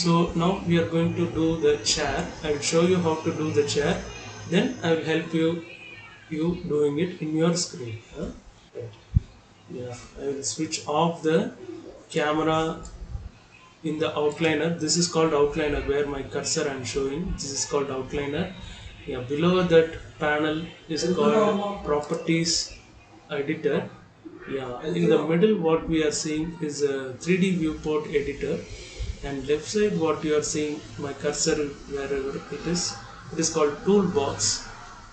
So now we are going to do the chair. I will show you how to do the chair. Then I will help you doing it in your screen. Right. Yeah, I will switch off the camera in the outliner. This is called outliner where my cursor I am showing. This is called outliner. Yeah, below that panel is called properties editor. Yeah, in the middle what we are seeing is a 3D viewport editor, and left side what you are seeing my cursor wherever it is called toolbox.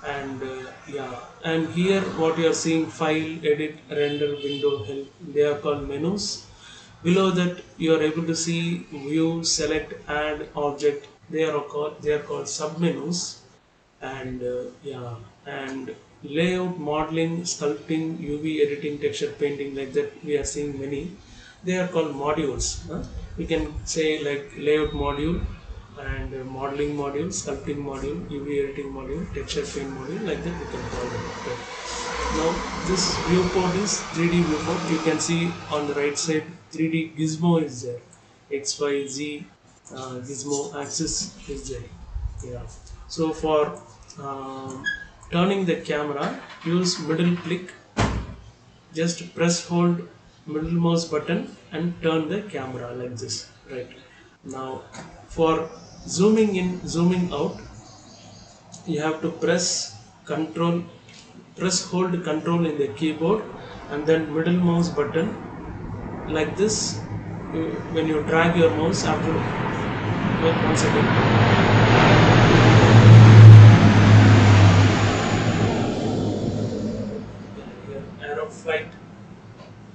And yeah, and here what you are seeing file, edit, render, window, help, they are called menus. Below that you are able to see view, select, add, object, they are called submenus. And yeah, and layout, modeling, sculpting, UV editing, texture painting, like that we are seeing many, they are called modules. We can say like layout module, and modeling module, sculpting module, UV editing module, texture paint module, like that we can call them. Okay. Now this viewport is 3D viewport. You can see on the right side 3D gizmo is there, XYZ gizmo axis is there. Yeah. So for turning the camera, use middle click. Just press hold middle mouse button and turn the camera like this. Right. Now for zooming in, zooming out, you have to press hold control in the keyboard and then middle mouse button like this. When you drag your mouse after, wait one second. Here, arrow flight.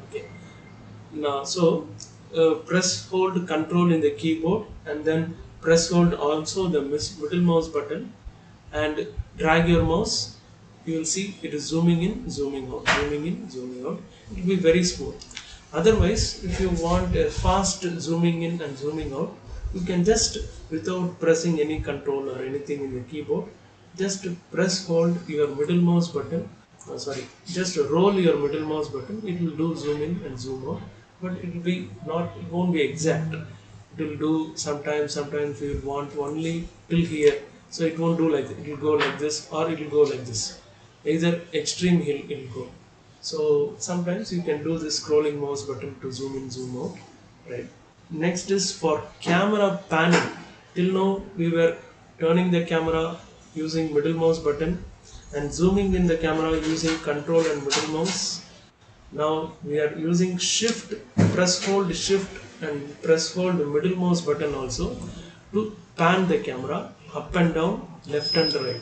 Okay. Now, so press hold control in the keyboard and then press hold also the middle mouse button and drag your mouse. You will see it is zooming in, zooming out, zooming in, zooming out. It will be very smooth. Otherwise, if you want a fast zooming in and zooming out, you can just, without pressing any control or anything in the keyboard, just press hold your middle mouse button. Just roll your middle mouse button. It will do zoom in and zoom out, but it will be not. It won't be exact. It will do sometimes you will want only till here, so it won't do like that. It will go like this or it will go like this. Either extreme it will go. So sometimes you can do this scrolling mouse button to zoom in, zoom out. Right. Next is for camera panning. Till now we were turning the camera using middle mouse button and zooming in the camera using control and middle mouse. Now we are using shift, press hold shift and press hold the middle mouse button also to pan the camera up and down, left and right.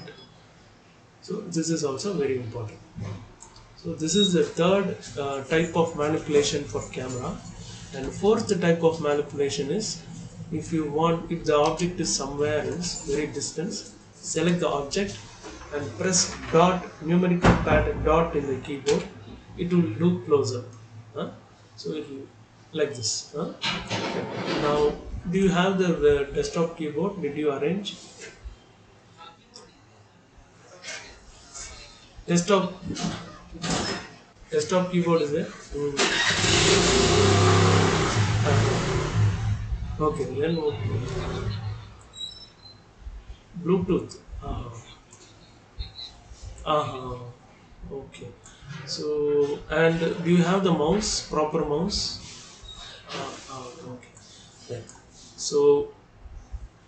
So this is also very important. So this is the third type of manipulation for camera. And fourth type of manipulation is, if the object is somewhere else, very distance, select the object and press dot, numerical pad dot in the keyboard. It will do close up. So it will like this. Now, do you have the desktop keyboard? Did you arrange? Desktop keyboard is there. Okay, then Bluetooth. Okay. So, and do you have the mouse, proper mouse? Okay. Right. So,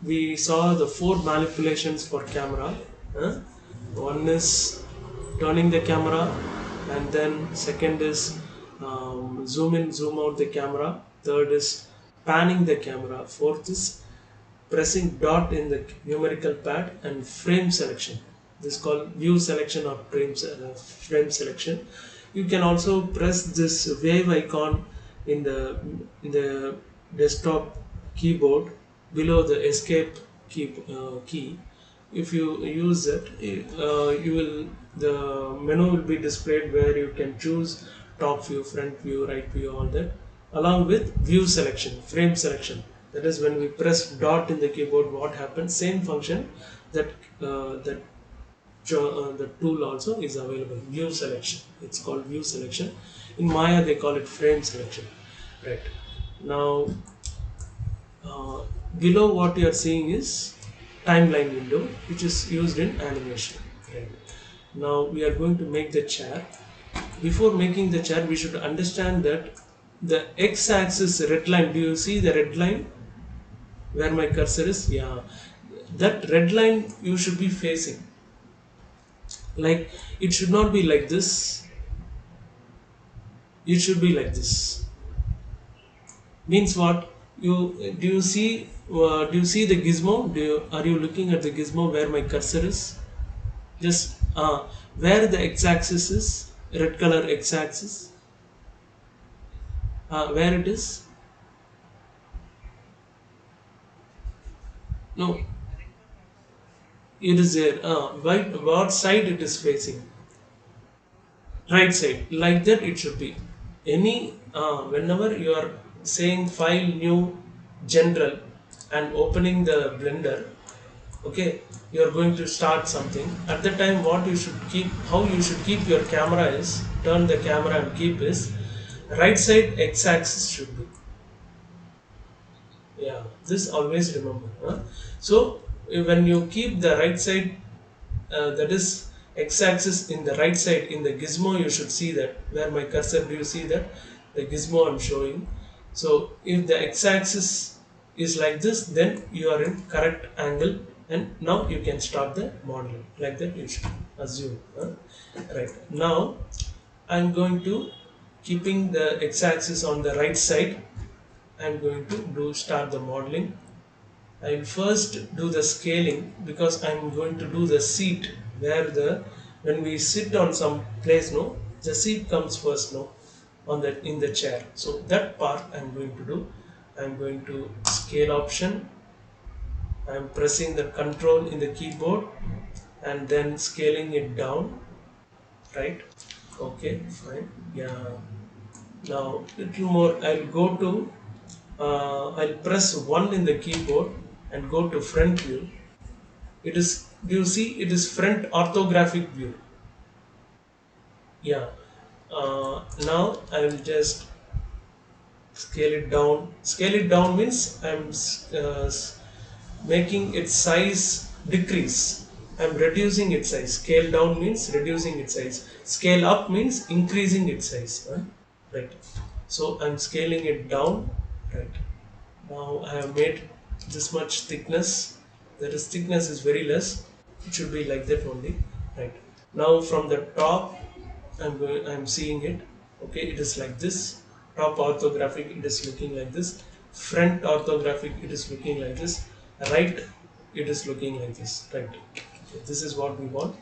we saw the four manipulations for camera. One is turning the camera, and then second is zoom in, zoom out the camera. Third is panning the camera. Fourth is pressing dot in the numerical pad, and frame selection. This is called view selection or frame selection. You can also press this wave icon in the desktop keyboard below the escape key. If you use it, the menu will be displayed where you can choose top view, front view, right view, all that, along with view selection, frame selection. That is, when we press dot in the keyboard, what happens? Same function that the tool also is available. View selection. It's called view selection. In Maya they call it frame selection. Right. Now Uh, Below what you are seeing is timeline window, which is used in animation. Right. Now we are going to make the chair. Before making the chair, we should understand that the x-axis red line. Do you see the red line where my cursor is? Yeah, that red line you should be facing. Like, it should not be like this. It should be like this. Means what? You do you see? Do you see the gizmo? Are you looking at the gizmo where my cursor is? Just where the x-axis is, red color x-axis. Where it is? No, it is there. What side it is facing? Right side. Like that it should be. Any whenever you are saying file new general and opening the blender, okay, you are going to start something. At the time, what you should keep, how you should keep your camera is, turn the camera and keep is, right side x-axis should be. Yeah, this always remember. So when you keep the right side, that is x-axis in the right side in the gizmo, you should see that where my cursor. Do you see that the gizmo I'm showing? So if the x-axis is like this, then you are in correct angle, and now you can start the modeling. Like that you should assume. Right now, I'm going to keeping the x-axis on the right side. I'm going to start the modeling. I will first do the scaling because I'm going to do the seat where when we sit on some place, no, the seat comes first, no, on that in the chair. So that part I'm going to do. I'm going to scale option. I'm pressing the control in the keyboard and then scaling it down. Right? Okay, fine. Yeah. Now little more. I'll press 1 in the keyboard and go to front view. It is, do you see, it is front orthographic view. Yeah. Now I will just scale it down. Scale it down means I'm making its size decrease. I'm reducing its size. Scale down means reducing its size. Scale up means increasing its size. Right. So I'm scaling it down. Right. Now I have made this much thickness. That is, thickness is very less. It should be like that only. Right. Now from the top, I'm seeing it. Okay, it is like this. Top orthographic, it is looking like this. Front orthographic, it is looking like this. Right, it is looking like this. Right. Okay, this is what we want.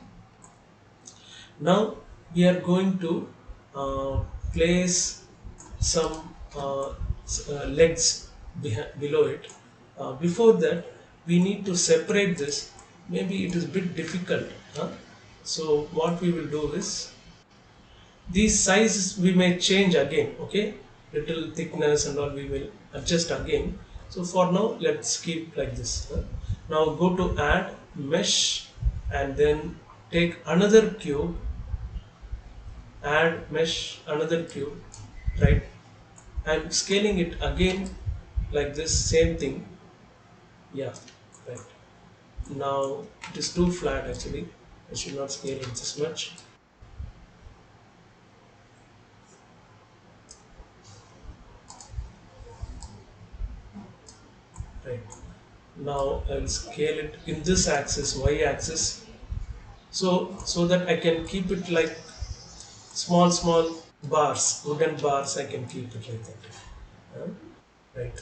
Now we are going to place some legs below it. Before that, we need to separate this. Maybe it is a bit difficult. So what we will do is, these sizes we may change again. Okay, little thickness and all we will adjust again. So for now, let's keep like this. Now go to add mesh and then take another cube, add mesh, another cube, right? I'm scaling it again like this, same thing. Yeah, right. Now it is too flat actually. I should not scale it this much. Right. Now I will scale it in this axis, y axis, so that I can keep it like small bars, wooden bars. I can keep it like that. Right.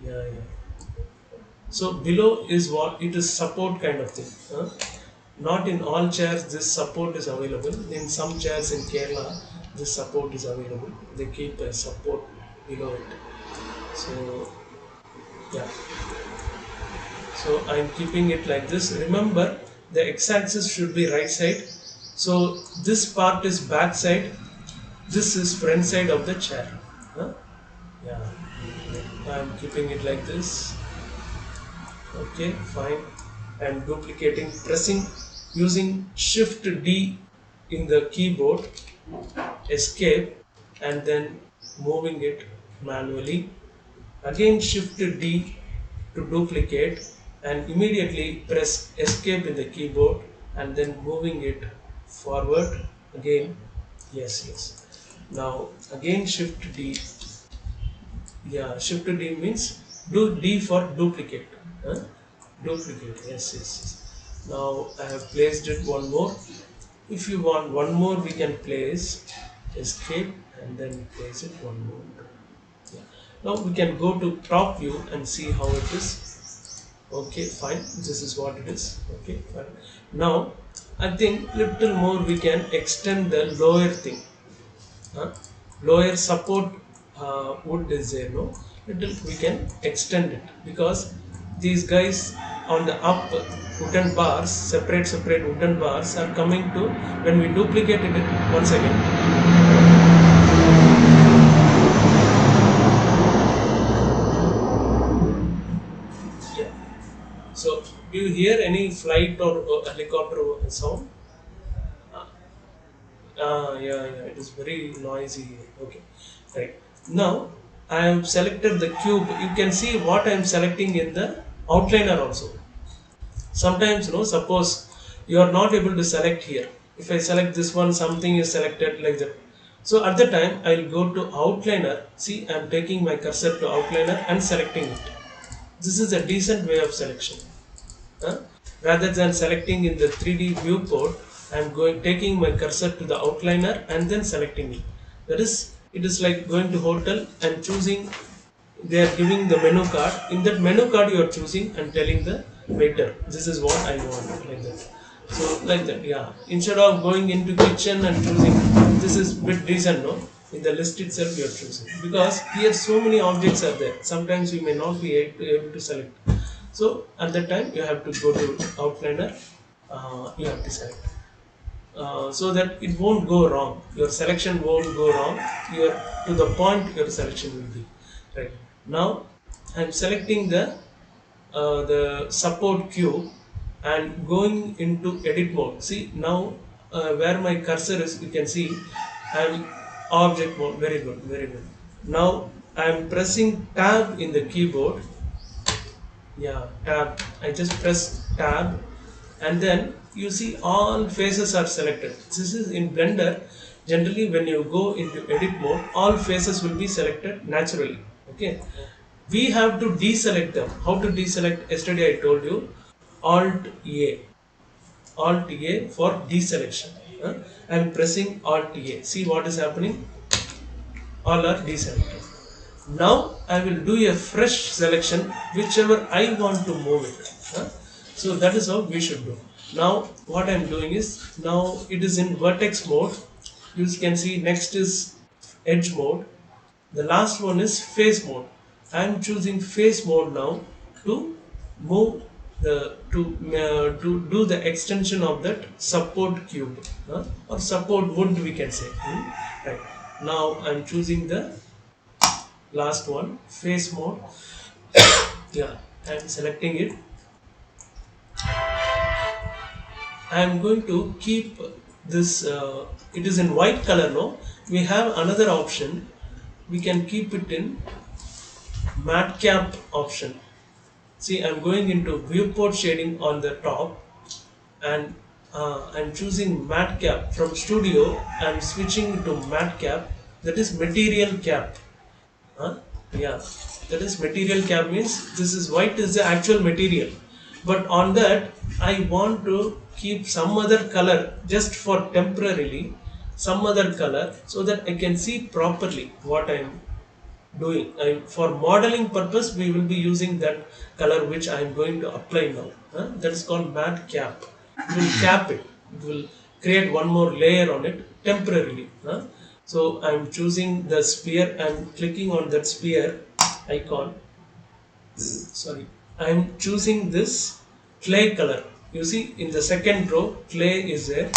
Yeah, yeah. So below is what it is, support kind of thing. Not in all chairs this support is available. In some chairs in Kerala, this support is available. They keep a support below it. So yeah. So I'm keeping it like this. Remember, the x-axis should be right side. So this part is back side. This is front side of the chair. Yeah. I'm keeping it like this. Okay, fine. And duplicating, pressing, using Shift D in the keyboard, escape, and then moving it manually. Again Shift D to duplicate and immediately press escape in the keyboard and then moving it forward again. Yes, yes. Now again shift D. Yeah, shift D means do D for duplicate. Huh? Duplicate. Yes, yes, yes. Now I have placed it one more. If you want one more, we can place escape and then place it one more. Yeah. Now we can go to top view and see how it is. Okay, fine. This is what it is. Okay, fine. Now I think little more we can extend the lower thing. Huh? Lower support wood is there, no? Little we can extend it because these guys on the up wooden bars, separate wooden bars are coming to when we duplicated it once again. Yeah. So do you hear any flight or helicopter sound? Yeah, yeah, it is very noisy. Okay, right. Now I have selected the cube. You can see what I am selecting in the outliner also. Sometimes, suppose you are not able to select here. If I select this one, something is selected like that. So at the time, I will go to outliner. See, I am taking my cursor to outliner and selecting it. This is a decent way of selection. Huh? Rather than selecting in the 3D viewport, I am taking my cursor to the outliner and then selecting it. That is, it is like going to hotel and choosing. They are giving the menu card. In that menu card, you are choosing and telling the waiter, "This is what I want," like that. So like that, yeah. Instead of going into kitchen and choosing, this is bit decent, no? In the list itself, you are choosing because here so many objects are there. Sometimes you may not be able to select. So at that time you have to go to outliner, you have to select so that it won't go wrong. Your selection won't go wrong. Your to the point your selection will be right. Now I'm selecting the support cube and going into edit mode. See now where my cursor is, you can see I'm object mode. Very good, very good. Now I'm pressing tab in the keyboard. Yeah, tab. I just press tab and then you see all faces are selected. This is in Blender. Generally when you go into edit mode, all faces will be selected naturally. Okay, we have to deselect them. How to deselect? Yesterday I told you Alt A, Alt A for deselection. I am pressing Alt A. See what is happening? All are deselected. Now I will do a fresh selection whichever I want to move it. So that is how we should do. Now what I am doing is, now it is in vertex mode. You can see next is edge mode. The last one is face mode. I am choosing face mode now to move to do the extension of that support cube or support wood, we can say. Right. Now I am choosing the last one, face mode. Yeah, I am selecting it. I am going to keep this. It is in white color. No, we have another option. We can keep it in matte cap option. See, I am going into viewport shading on the top, and I'm choosing matte cap from studio. I'm switching to matte cap. That is material cap. Yeah, that is material cap means this is white is the actual material, but on that I want to keep some other color just for temporarily, some other color so that I can see properly what I am doing. For modeling purpose we will be using that color which I am going to apply now. That is called matte cap. It will cap it. It will create one more layer on it temporarily. So I am choosing the sphere. I am clicking on that sphere icon. Sorry, I am choosing this clay color. You see in the second row clay is there.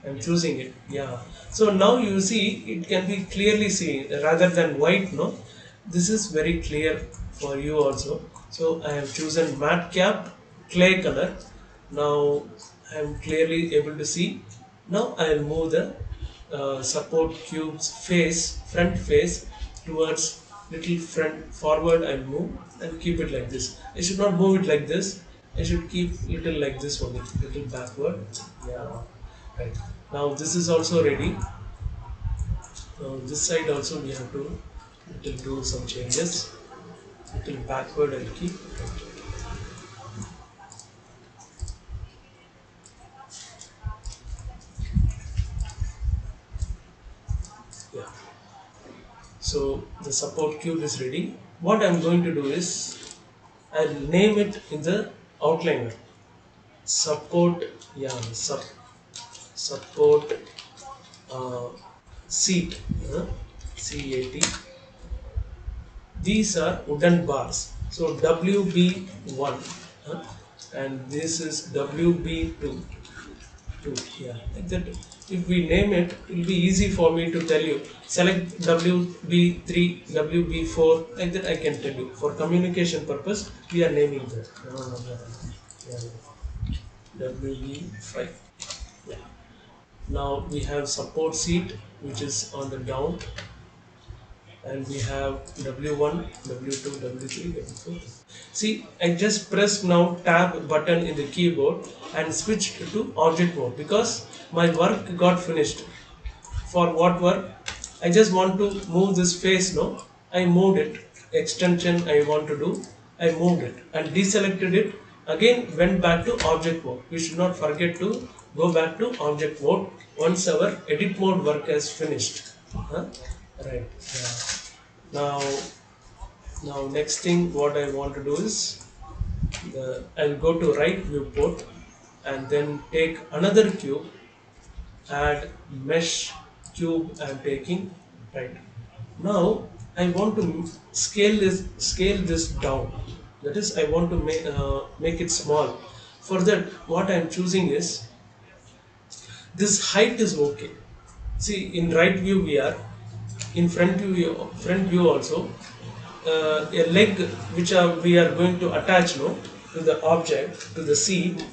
I am choosing it. Yeah. So now you see it can be clearly seen rather than white. No, this is very clear for you also. So I have chosen matte cap clay color. Now I am clearly able to see. Now I will move the support cube's face, front face towards little front forward I'll move and keep it like this. I should not move it like this. I should keep little like this only, little backward. Yeah, right. Now this is also ready. This side also we have to little do some changes. Little backward I'll keep. Yeah. So the support cube is ready. What I'm going to do is I'll name it in the outliner. Support, yeah, support seat, CAT. These are wooden bars. So WB1, and this is WB2. Yeah, like that. If we name it, it will be easy for me to tell you. Select WB3, WB4, like that I can tell you. For communication purpose, we are naming that. Yeah. WB5. Yeah. Now we have support seat, which is on the down, and we have W1, W2, W3, W4. See, I just pressed now tab button in the keyboard and switched to object mode because my work got finished. For what work? I just want to move this face, no? I moved it. Extension I want to do, I moved it and deselected it. Again went back to object mode. We should not forget to go back to object mode once our edit mode work has finished. Right. Yeah. Now next thing what I want to do is I'll go to right viewport and then take another cube, add mesh cube I'm taking. Right. Now I want to scale this down. That is, I want to make it small. For that, what I'm choosing is this height is okay. See, in right view we are, in front view also, a leg which we are going to attach to the object, to the seat.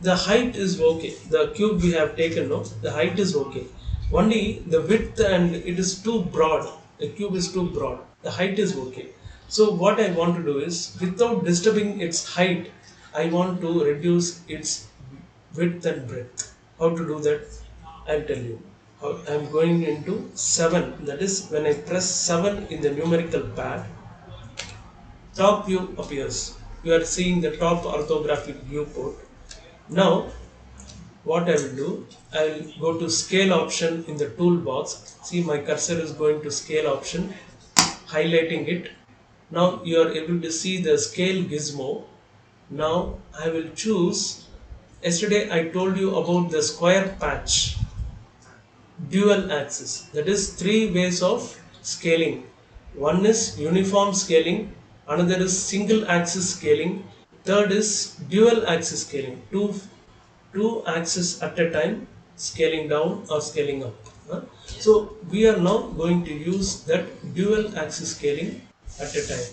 The height is okay. The cube we have taken, the height is okay. Only the width and it is too broad. The cube is too broad. The height is okay. So what I want to do is, without disturbing its height, I want to reduce its width and breadth. How to do that? I'll tell you. I'm going into 7. That is, when I press 7 in the numerical pad, top view appears. You are seeing the top orthographic viewport. Now, what I will do, I will go to scale option in the toolbox. See, my cursor is going to scale option, highlighting it. Now you are able to see the scale gizmo. Now I will choose, yesterday I told you about the square patch, dual axis. That is 3 ways of scaling. One is uniform scaling, another is single axis scaling, third is dual axis scaling, two axes at a time, scaling down or scaling up. So we are now going to use that dual axis scaling at a time.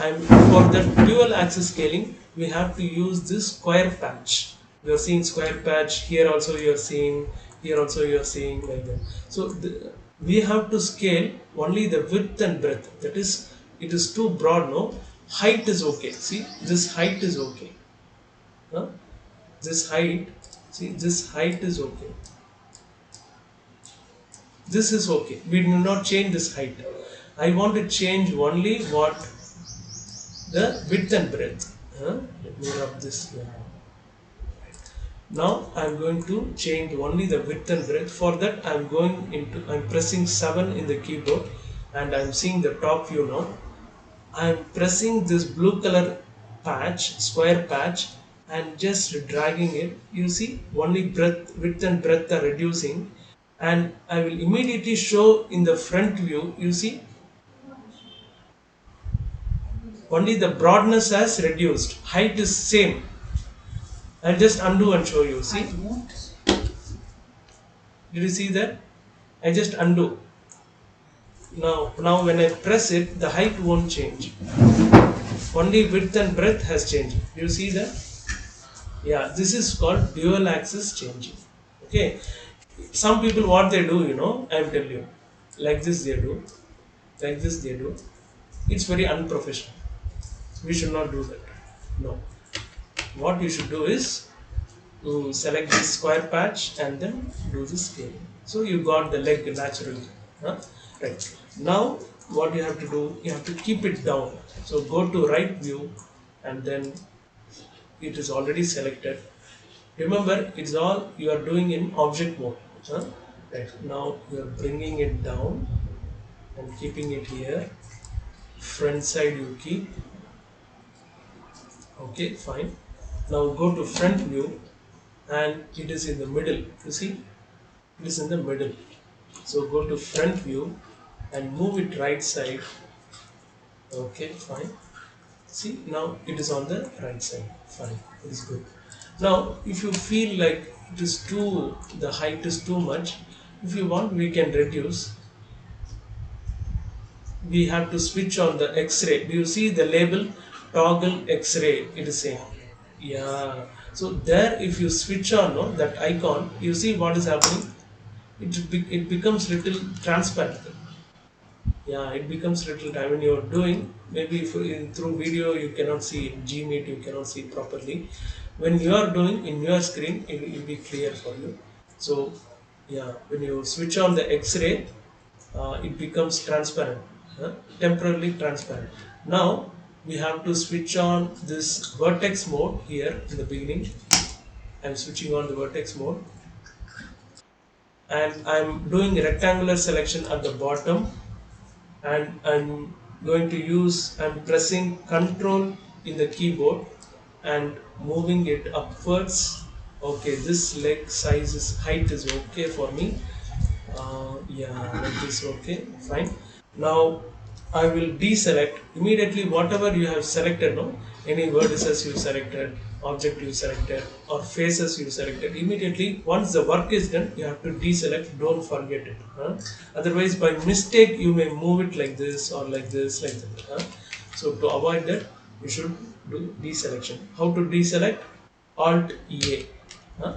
And for that dual axis scaling, we have to use this square patch. You are seeing square patch here, also you are seeing here, also you are seeing like that. So we have to scale only the width and breadth. That is, it is too broad. No, height is okay. See, this height is okay. This height, see, this height is okay. This is okay. We do not change this height. I want to change only what? The width and breadth. Let me rub this. Now I am going to change only the width and breadth. For that I am pressing 7 in the keyboard and I am seeing the top view now. I am pressing this blue color patch, square patch, and just dragging it. You see, only width and breadth are reducing, and I will immediately show in the front view. You see, only the broadness has reduced, height is same. I'll just undo and show you. See, did you see that? I just undo. Now when I press it, the height won't change. Only width and breadth has changed. Do you see that? Yeah, this is called dual axis changing. Okay. Some people, what they do, I'll tell you. Like this they do. like this they do. It's very unprofessional. We should not do that. No. What you should do is select this square patch and then do the scaling. So you got the leg naturally. Huh? Right. Now what you have to do, you have to keep it down. So go to right view and then it is already selected. Remember, it's all you are doing in object mode. Huh? Right. Now you are bringing it down and keeping it here. Front side you keep. Okay, fine. Now go to front view and it is in the middle. You see, it is in the middle. So go to front view and move it right side. Okay, fine. See, now it is on the right side. Fine, it is good. Now, if you feel like it is too, the height is too much, if you want, we can reduce. We have to switch on the X-ray. Do you see the label toggle X-ray? It is saying, yeah. So there, if you switch on that icon, you see what is happening. It becomes little transparent. Yeah, it becomes little time when you're doing. Maybe if through video you cannot see it, Gmeet you cannot see it properly. When you are doing in your screen, it will be clear for you. So yeah, when you switch on the X-ray, it becomes transparent, temporarily transparent. Now we have to switch on this vertex mode here in the beginning. I'm switching on the vertex mode and I'm doing rectangular selection at the bottom, and I'm going to use, I'm pressing Control in the keyboard and moving it upwards. Okay, this leg size is, height is okay for me. Yeah, like this. Okay, fine. Now I will deselect immediately whatever you have selected. No, any vertices you selected, object you selected, or faces you selected. Immediately, once the work is done, you have to deselect. Don't forget it. Otherwise, by mistake, you may move it like this or like this, like that. So to avoid that, you should do deselection. How to deselect? Alt EA. Huh?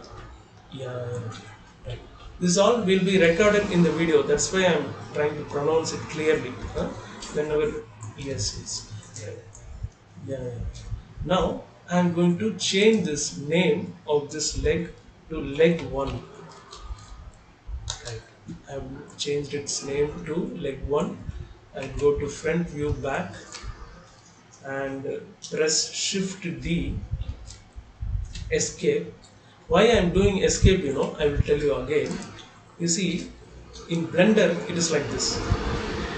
Yeah. Right. This all will be recorded in the video. That's why I'm trying to pronounce it clearly. Whenever yes. Right. Yeah. Now I'm going to change this name of this leg to leg 1. Right. I've changed its name to leg 1. I go to front view back and press Shift D, escape. Why I am doing escape, I will tell you again. You see, in Blender it is like this.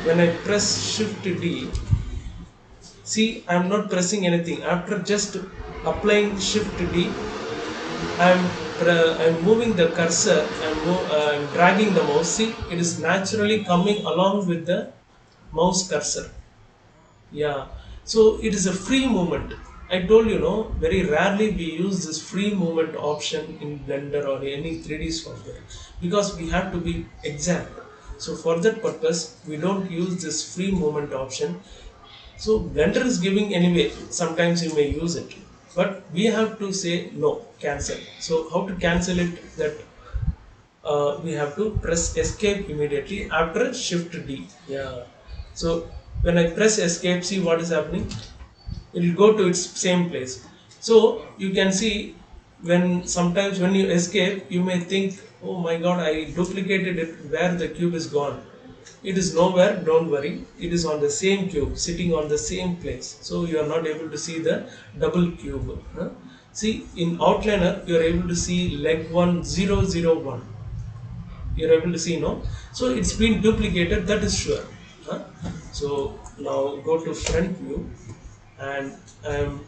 When I press Shift D, see, I am not pressing anything. After just applying Shift D, I'm moving the cursor, I'm dragging the mouse. See, it is naturally coming along with the mouse cursor. Yeah, so it is a free movement. I told you, very rarely we use this free movement option in Blender or any 3D software because we have to be exact. So for that purpose, we don't use this free movement option. So Blender is giving anyway, sometimes you may use it, but we have to say no, cancel. So how to cancel it? That we have to press escape immediately after Shift D. Yeah. So when I press escape, see what is happening? It will go to its same place. So you can see sometimes when you escape, you may think, oh my god, I duplicated it, where the cube is gone. It is nowhere, don't worry. It is on the same cube, sitting on the same place. So you are not able to see the double cube. See, in Outliner, you are able to see leg 1, 0, 0, 1. You are able to see, no? So it's been duplicated, that is sure. So now go to front view and I am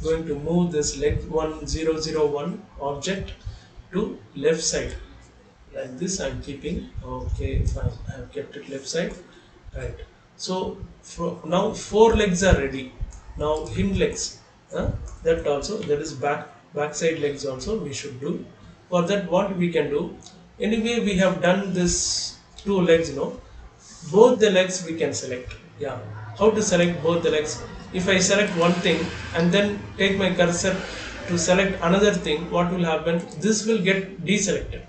going to move this leg 1, 0, 0, 1 object to left side. Like this I'm keeping. Okay, fine. I have kept it left side. Right. So now 4 legs are ready. Now hind legs. That also, that is backside legs also we should do. For that, what we can do? Anyway, we have done this 2 legs. Both the legs we can select. Yeah. How to select both the legs? If I select one thing and then take my cursor to select another thing, what will happen? This will get deselected.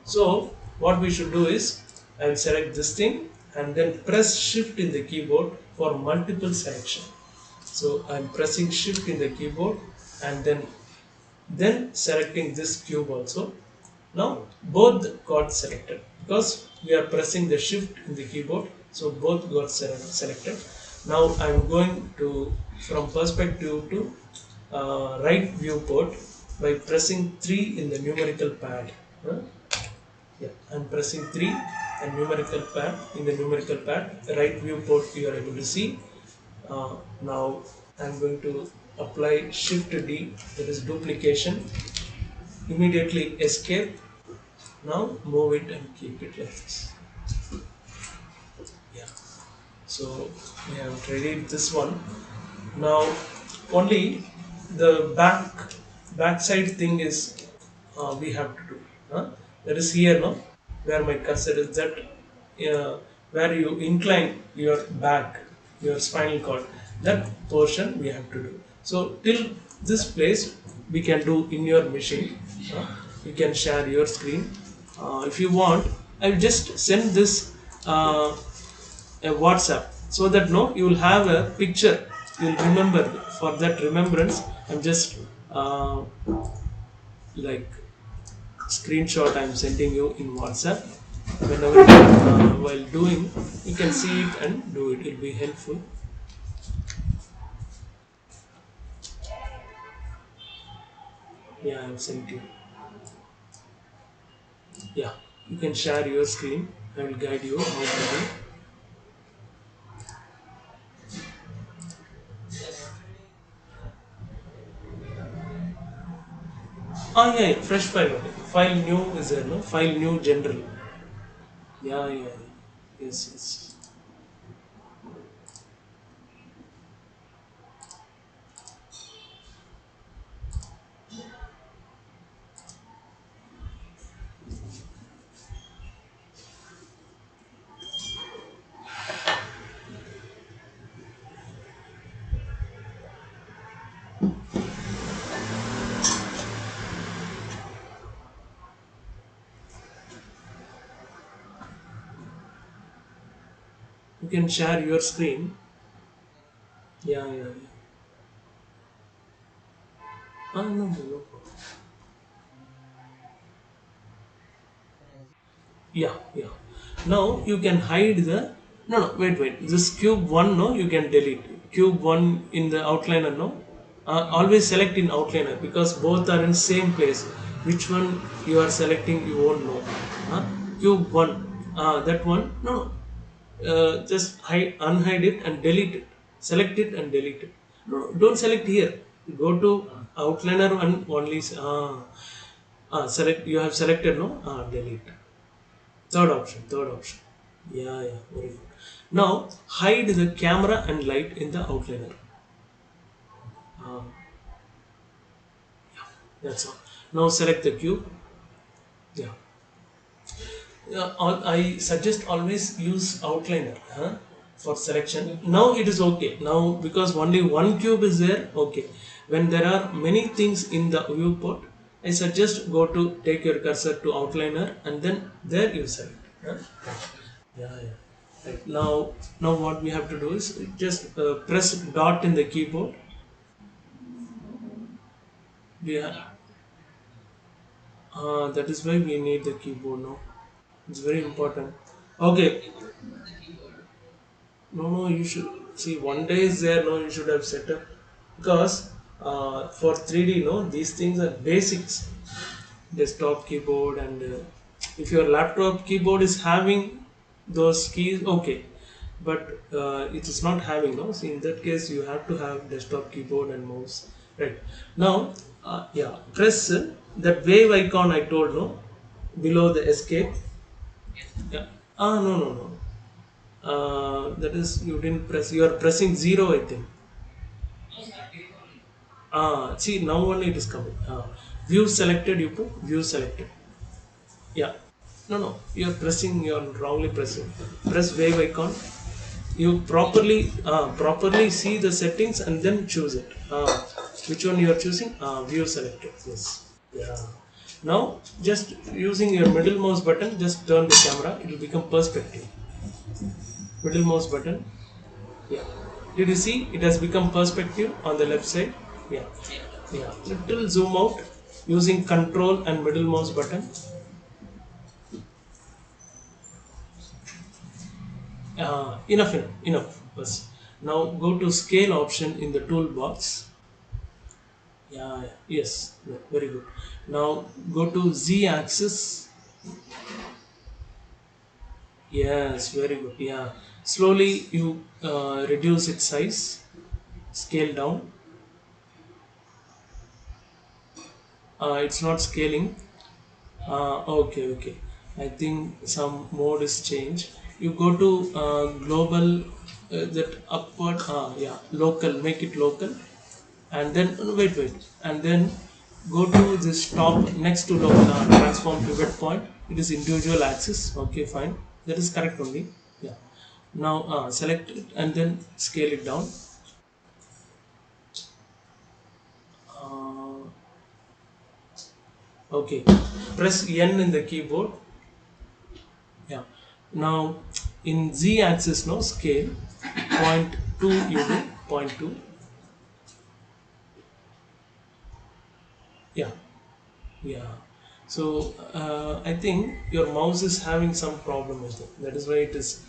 So what we should do is, I will select this thing and then press shift in the keyboard for multiple selection. So I'm pressing shift in the keyboard and then selecting this cube also. Now both got selected because we are pressing the shift in the keyboard, so both got selected. Now I'm going to from perspective to right viewport by pressing 3 in the numerical pad. Huh? Yeah, I'm pressing 3 and numerical pad in the numerical pad. Right viewport you are able to see. Now I'm going to apply Shift D, that is duplication. Immediately escape. Now move it and keep it like this. Yeah. So we have readied this one. Now only the backside thing is we have to do. Huh? That is here, no, where my cursor is. That where you incline your back, your spinal cord. That portion we have to do. So till this place we can do in your machine. You can share your screen. If you want, I'll just send this a WhatsApp, so that no, you will have a picture. You will remember. For that remembrance, I'm just like screenshot I'm sending you in WhatsApp. Whenever while doing, you can see it and do it. It will be helpful. Yeah, I've sent you. Yeah, you can share your screen. I will guide you how to do. Ah, yeah, fresh file only. File new is there, no? File new general. Yeah, yeah, yeah. Yes, yes. You can share your screen. Yeah, yeah, yeah. Ah, no, no, no problem. Yeah, yeah. Now you can hide the. No, no, wait, wait. This cube one, no, you can delete. Cube one in the outliner, no. Always select in outliner because both are in same place. Which one you are selecting, you won't know. Cube one, that one, no, no. Just hide, unhide it and delete it. Select it and delete it. No, don't select here. Go to outliner and only select. You have selected, no. Delete. Third option. Third option. Yeah, yeah, very good. Now hide the camera and light in the outliner. Uh, that's all. Now select the cube. Yeah. I suggest always use outliner for selection. Now it is okay. Now because only one cube is there, okay. When there are many things in the viewport, I suggest go to take your cursor to outliner and then there you select. Huh? Yeah, yeah. Right. Now what we have to do is just press dot in the keyboard. Yeah, that is why we need the keyboard now. It's very important. Okay, no, you should see one day is there. No, you should have set up because for 3D, no, these things are basics. Desktop keyboard and if your laptop keyboard is having those keys, okay, but it is not having. No, so in that case, you have to have desktop keyboard and mouse. Right now, yeah, press that wave icon I told, no, below the escape. Yeah. No, no, no. That is you didn't press. You are pressing 0, I think. See now only it is coming. View selected. You put view selected. Yeah. No, no. You are pressing. You are wrongly pressing. Press wave icon. You properly see the settings and then choose it. Which one you are choosing? View selected. Yes. Yeah. Now just using your middle mouse button, just turn the camera. It will become perspective. middle mouse button. Yeah. Did you see it has become perspective on the left side? Yeah. Yeah. Little zoom out using control and middle mouse button. Enough. Bas. Now go to scale option in the toolbox. Yeah, yes, yeah, very good. Now go to Z axis. Yes, very good. Yeah, slowly you reduce its size, scale down. It's not scaling. Okay. I think some mode is changed. You go to global, that upward. Yeah, local. Make it local, and then wait, and then go to this top next to local transform pivot point. It is individual axis. Okay, fine. That is correct only. Yeah. Now select it and then scale it down. Uh, okay. Press N in the keyboard. Yeah. Now in Z axis, no scale, point 2 you do, point 2. Yeah. Yeah. So I think your mouse is having some problem. I think that is why it is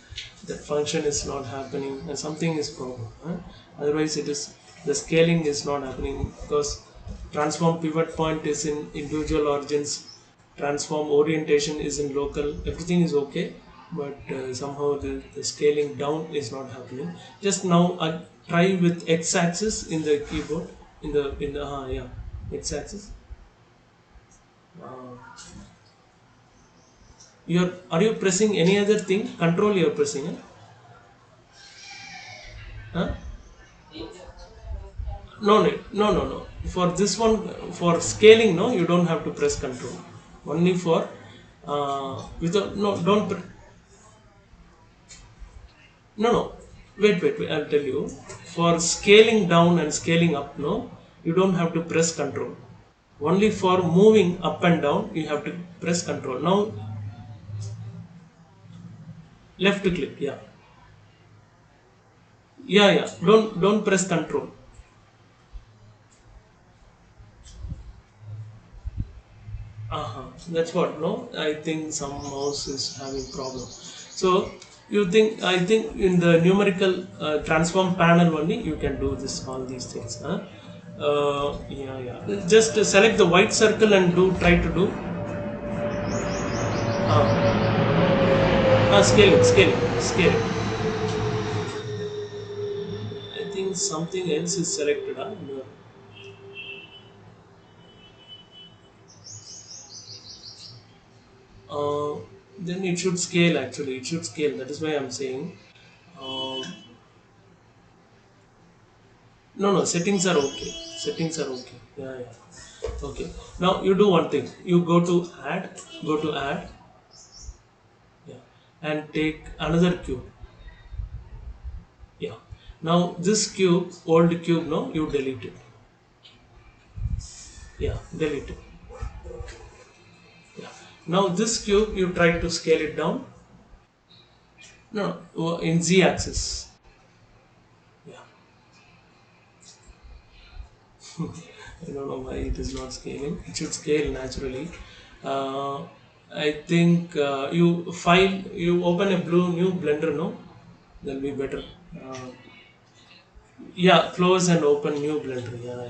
that function is not happening and something is problem. Huh? Otherwise, it is the scaling is not happening because transform pivot point is in individual origins, transform orientation is in local. Everything is okay, but somehow the scaling down is not happening. Just now, try with x-axis in the keyboard in the yeah, x-axis. Uh, are you pressing any other thing? Control you're pressing, eh? Huh? No. For this one, for scaling, no, you don't have to press control. Only for without no, don't no. Wait. I'll tell you. For scaling down and scaling up, no, you don't have to press control. Only for moving up and down, you have to press control. Now, left click, yeah. Yeah. Don't press control. That's what, no? I think some mouse is having problem. So you think I think in the numerical transform panel only you can do this all these things. Huh? Yeah. Just select the white circle and try to do scale it. I think something else is selected. No. Uh, then it should scale actually. It should scale. That is why I'm saying. Um, no, settings are okay. Settings are okay. Yeah. Okay. Now you do one thing. You go to add, yeah, and take another cube. Yeah. Now this cube, old cube, no, you delete it. Yeah, delete it. Yeah. Now this cube, you try to scale it down. No, in Z axis. Yeah. I don't know why it is not scaling. It should scale naturally. Uh, I think you open a new Blender, no? That'll be better. Uh, yeah, close and open new Blender. Yeah.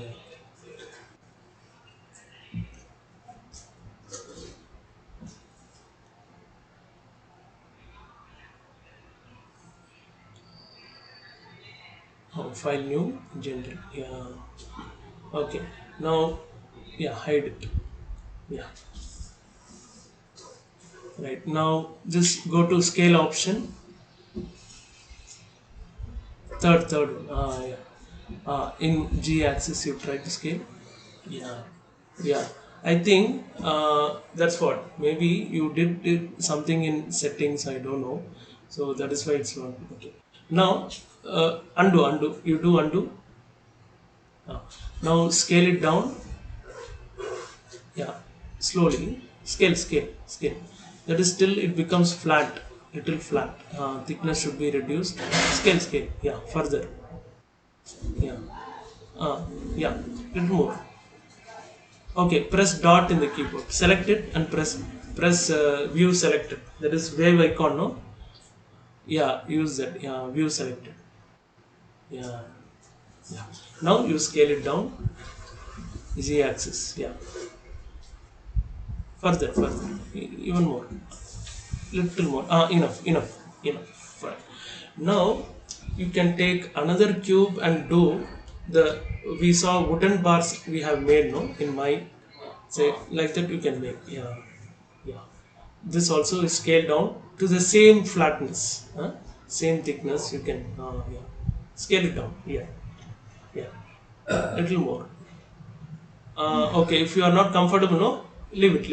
Oh, file new, general. Yeah. Okay. Now, yeah, hide it. Yeah. Right. Now, just go to scale option. Third one. Yeah. In G axis, you try to scale. Yeah. Yeah. I think that's what. Maybe you did something in settings. I don't know. So that is why it's not okay. Now, undo. You do undo. Uh, Now scale it down. Yeah. Slowly. Scale. That is still it becomes flat. little flat. Thickness should be reduced. Scale. Yeah, further. Yeah. Yeah, little more. Okay, press dot in the keyboard. Select it and press view selected. That is wave icon, no? Yeah, use that. Yeah, view selected. Yeah, yeah. Now you scale it down. Z axis. Yeah. Further. Even more. Little more. Enough. Fine. Now you can take another cube and do the. We saw wooden bars we have made, no? In my say like that you can make. Yeah. This also is scaled down to the same flatness, same thickness. You can scale it down. Yeah. Little more. Okay, if you are not comfortable, no, leave it.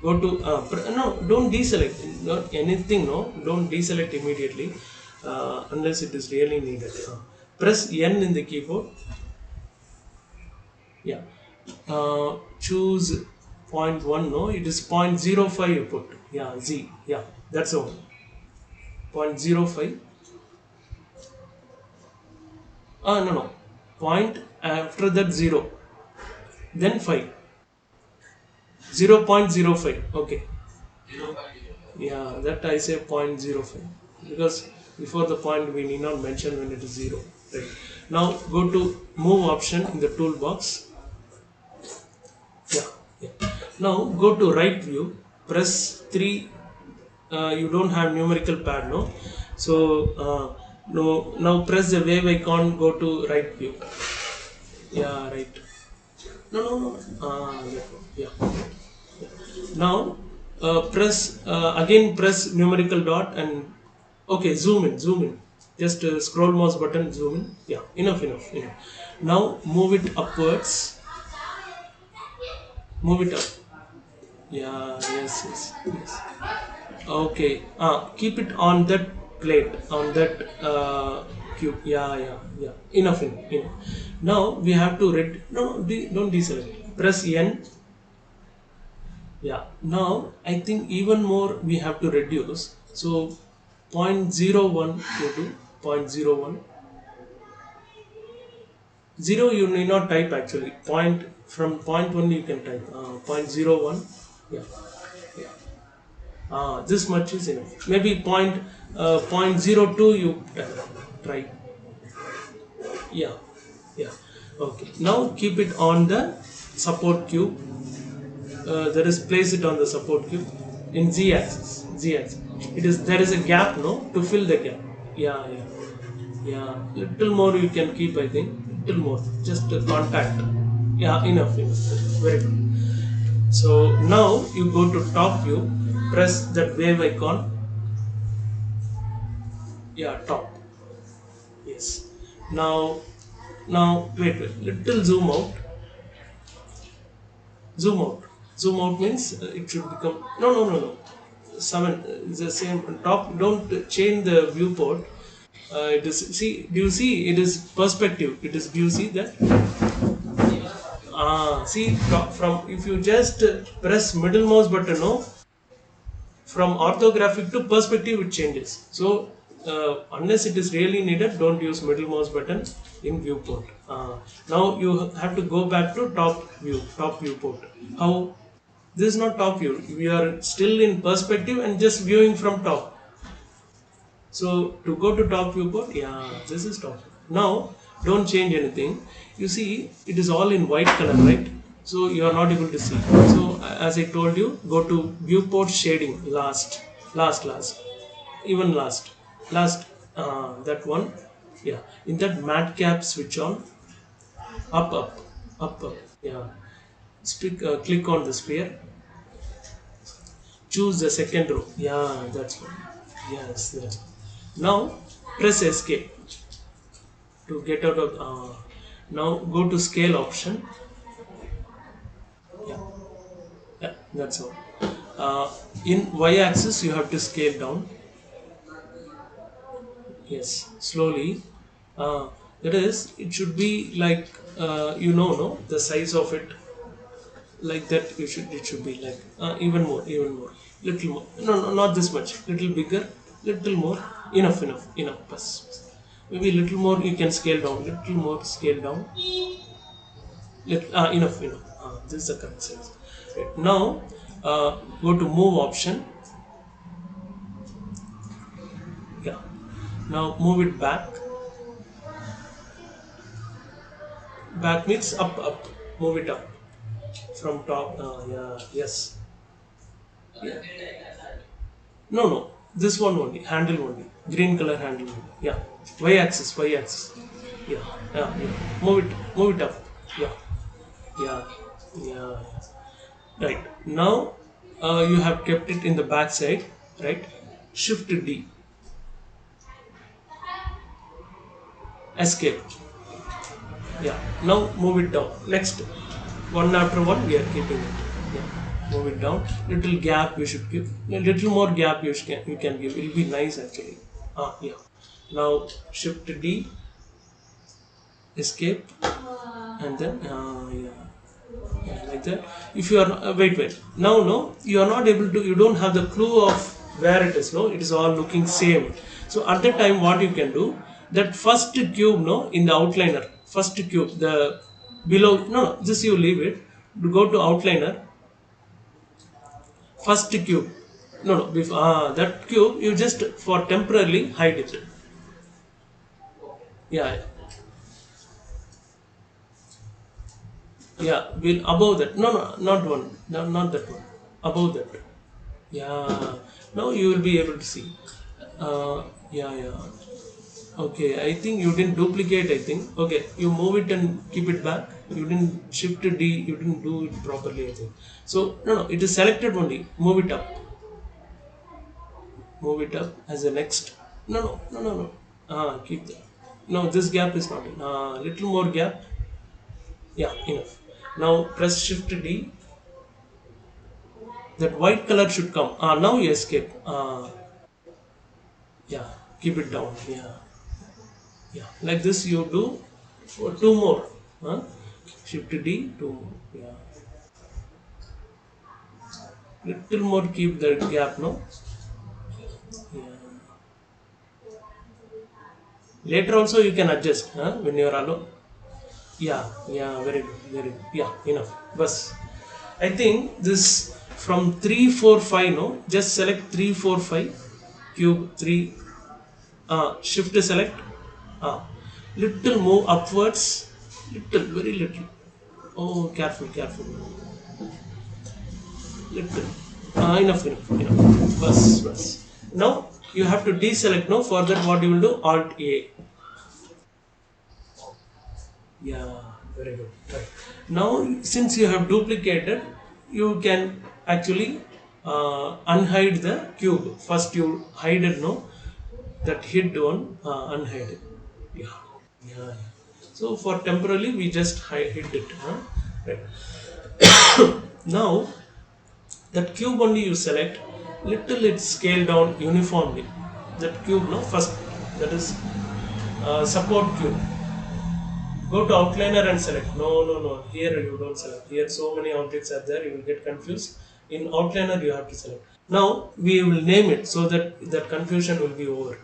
Go to no, don't deselect. Not anything, no, don't deselect immediately unless it is really needed. Press N in the keyboard. Yeah. Choose point 1. No, it is 0.05 you put. Yeah, Z. Yeah, that's all. 0.05. No. Point after that 0. Then 5. 0.05. Okay. Yeah, that I say 0.05 because before the point we need not mention when it is 0. Right. Now go to move option in the toolbox. Yeah. Now go to right view. Press 3. You don't have numerical pad, no? So no. Now press the wave icon. Go to right view. Yeah, right. No. Yeah. Now press again. Press numerical dot and okay. Zoom in. Just scroll mouse button. Zoom in. Yeah. Enough. Now move it upwards. Move it up. Yeah. Yes. Okay. Keep it on that plate, on that cube. Yeah. Enough. Now we have to don't deselect. Press N. Yeah. Now I think even more we have to reduce. So 0.01 go to 0.01. 0 you need not type actually. From point 1 you can type. 0.01. Yeah. This much is enough. Maybe 0.02 you try. Yeah. Okay. Now keep it on the support cube. That is, place it on the support cube in Z axis. There is a gap, no, to fill the gap. Yeah. Little more you can keep, I think. Little more. Just contact. Yeah. Enough. Very good. So now you go to top view. Press that wave icon. Yeah, top. Yes. Now wait. Little zoom out. Zoom out means it should become no. 7 is the same top. Don't change the viewport. It is see. Do you see? It is perspective. Do you see that? See from if you just press middle mouse button, no. From orthographic to perspective it changes. So unless it is really needed, don't use middle mouse button in viewport. Now you have to go back to top viewport. How? This is not top view. We are still in perspective and just viewing from top. So to go to top viewport, yeah, this is top. Now don't change anything. You see, it is all in white color, right? So you are not able to see. So as I told you, go to viewport shading last, even last, that one. Yeah, in that matte cap switch on, up. Yeah, click on the sphere. Choose the second row. Yeah, that's one. Yes, that's one. Now press escape to get out of. Now go to scale option. Yeah, that's all. In y-axis you have to scale down. Yes, slowly. That is, it should be like no, the size of it like that. It should be like even more. Little more. No, no, not this much. Little bigger, little more. Enough, enough, enough. Bas. Maybe little more you can scale down. Little more scale down. Enough, enough. This is the correct size. Right. Now, go to move option. Yeah. Now move it back. Back means up, up. Move it up from top. Yeah. Yes. Yeah. No, no. This one only. Handle only. Green color handle only. Yeah. Y axis. Y axis. Yeah. Yeah. Yeah. Move it. Move it up. Yeah. Yeah. Yeah. Right. Now you have kept it in the back side. Right. Shift D. Escape. Yeah. Now move it down. Next. One after one we are keeping it. Yeah. Move it down. Little gap you should give. A little more gap you can give. It will be nice actually. Yeah. Now shift D. Escape. And then yeah, like that. If you are wait now, no, you are not able to, you don't have the clue of where it is, no, it is all looking same. So at that time what you can do, that first cube, no, in the outliner, first cube, the below, no, this you leave it, go to outliner, first cube, no, that cube you just for temporarily hide it. Yeah. Yeah, will above that. No, no, not one. No, not that one. Above that. Yeah. Now you will be able to see. Yeah, yeah. Okay, I think you didn't duplicate. I think. Okay, you move it and keep it back. You didn't shift D. You didn't do it properly. I think. So no, no. It is selected only. Move it up. Move it up as a next. No, no, no, no, no. Keep that. No, this gap is not in. Little more gap. Yeah, enough. Now press Shift D. That white color should come. Now you escape. Yeah, keep it down. Yeah, yeah. Like this you do for two more. Shift D, two more. Yeah. Little more keep the gap, no? Yeah. Later also you can adjust when you are alone. Yeah, yeah, very good, very good. Yeah, enough. Bus. I think this from 3, 4, 5, no? Just select 3, 4, 5. Cube 3. Shift select. Little move upwards. Little, very little. Oh, careful, careful. Little. Enough, enough, enough. Bus, bus. Now you have to deselect. No, for that what you will do? Alt A. Yeah, very good. Right. Now, since you have duplicated, you can actually unhide the cube. First, you hide it, no? That hid one, unhide it. Yeah. Yeah. Yeah. So, for temporarily, we just hid it. Right. Now, that cube only you select, little it scale down uniformly. That cube, no? First, that is support cube. Go to outliner and select. No, no, no. Here you don't select. Here so many objects are there. You will get confused. In outliner you have to select. Now we will name it so that that confusion will be over.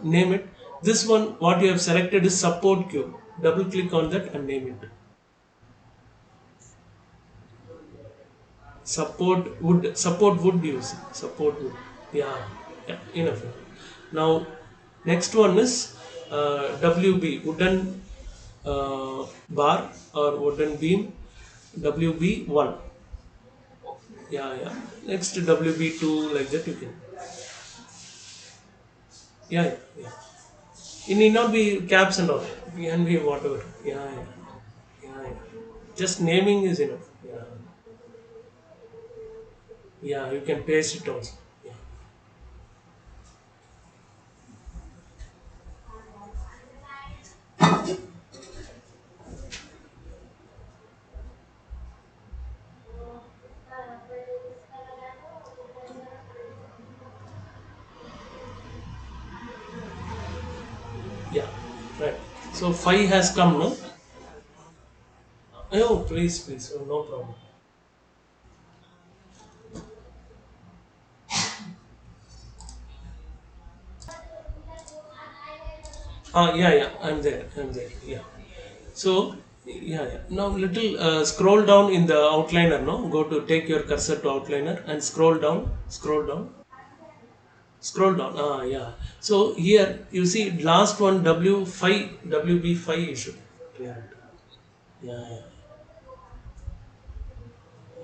Name it. This one what you have selected is support cube. Double click on that and name it. Support wood. Support wood use. Support wood. Yeah. Yeah. Enough. Now next one is WB wooden bar or wooden beam, WB1. Yeah, yeah. Next WB2, like that you can. Yeah, yeah, yeah. It need not be caps and all. It can be whatever. Yeah, yeah. Yeah, yeah. Just naming is enough. Yeah. Yeah, you can paste it also. Yeah. Yeah. Right. So 5 has come, no? Oh, please, please. Oh, no problem. Yeah, yeah, I'm there, yeah. So, yeah, yeah. Now little scroll down in the outliner, no? Go to take your cursor to outliner and scroll down. Ah, yeah. So here you see last one W5, WB5 you should clear it. Yeah,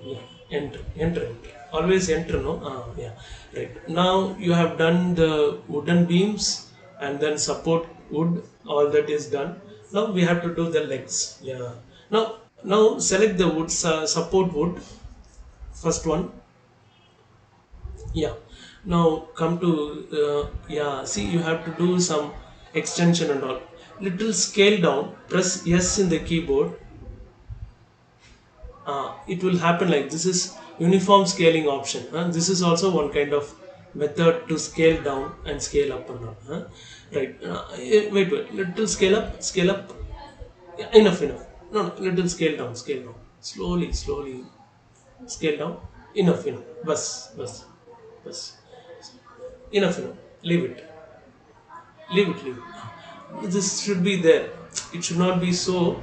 yeah, yeah. Enter. Always enter, no? Ah, yeah. Right. Now you have done the wooden beams and then support wood. All that is done. Now we have to do the legs. Yeah. Now select the wood support wood. First one. Yeah. Now come to yeah. See, you have to do some extension and all. Little scale down. Press yes in the keyboard. It will happen like this is uniform scaling option. This is also one kind of method to scale down and scale up and down. Right. Wait. Little scale up. Yeah, enough. No, little scale down. Slowly. Scale down. Enough. Bus. Enough. Leave it. Leave it. This should be there. It should not be so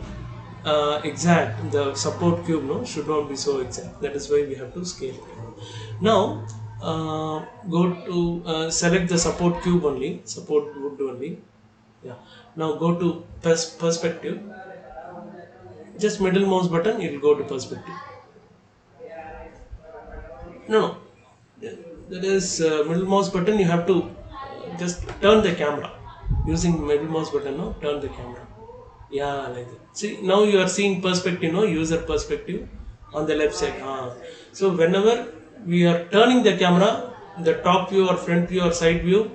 exact. The support cube, no, should not be so exact. That is why we have to scale it. Now, go to select the support cube only, support wood only. Yeah. Now go to perspective. Just middle mouse button, it will go to perspective. No. That is middle mouse button. You have to just turn the camera using middle mouse button. No, turn the camera. Yeah, like that. See, now you are seeing perspective, no, user perspective on the left side. So whenever we are turning the camera, the top view or front view or side view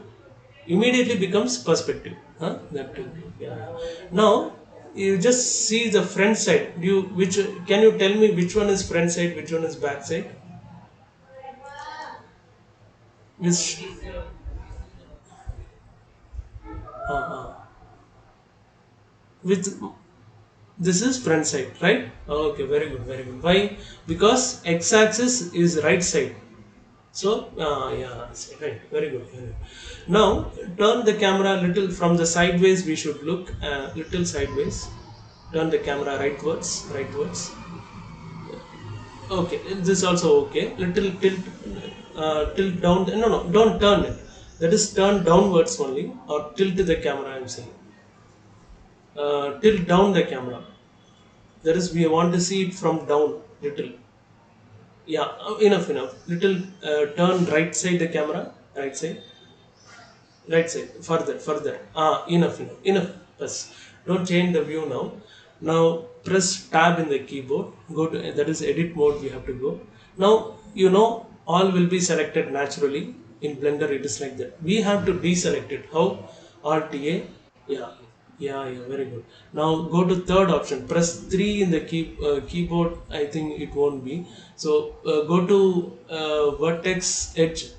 immediately becomes perspective. That will be, yeah. Now you just see the front side. Which can you tell me which one is front side, which one is back side? Which uh, uh, with this is front side, right? Okay, very good. Why? Because x-axis is right side. So, yeah, right, very good. Now, turn the camera little from the sideways. We should look little sideways. Turn the camera rightwards. Okay, this also okay. Little tilt down. No, don't turn it. That is turn downwards only, or tilt the camera. I'm saying. Tilt down the camera. That is, we want to see it from down little. Yeah, enough. Little turn right side the camera. Right side. Further. Enough. Press. Don't change the view now. Now press tab in the keyboard. Go to that is edit mode. We have to go. Now all will be selected naturally. In Blender, it is like that. We have to deselect it. How? Alt A. Yeah. Yeah, very good. Now go to third option. Press 3 in the keyboard. I think it won't be. So go to vertex edge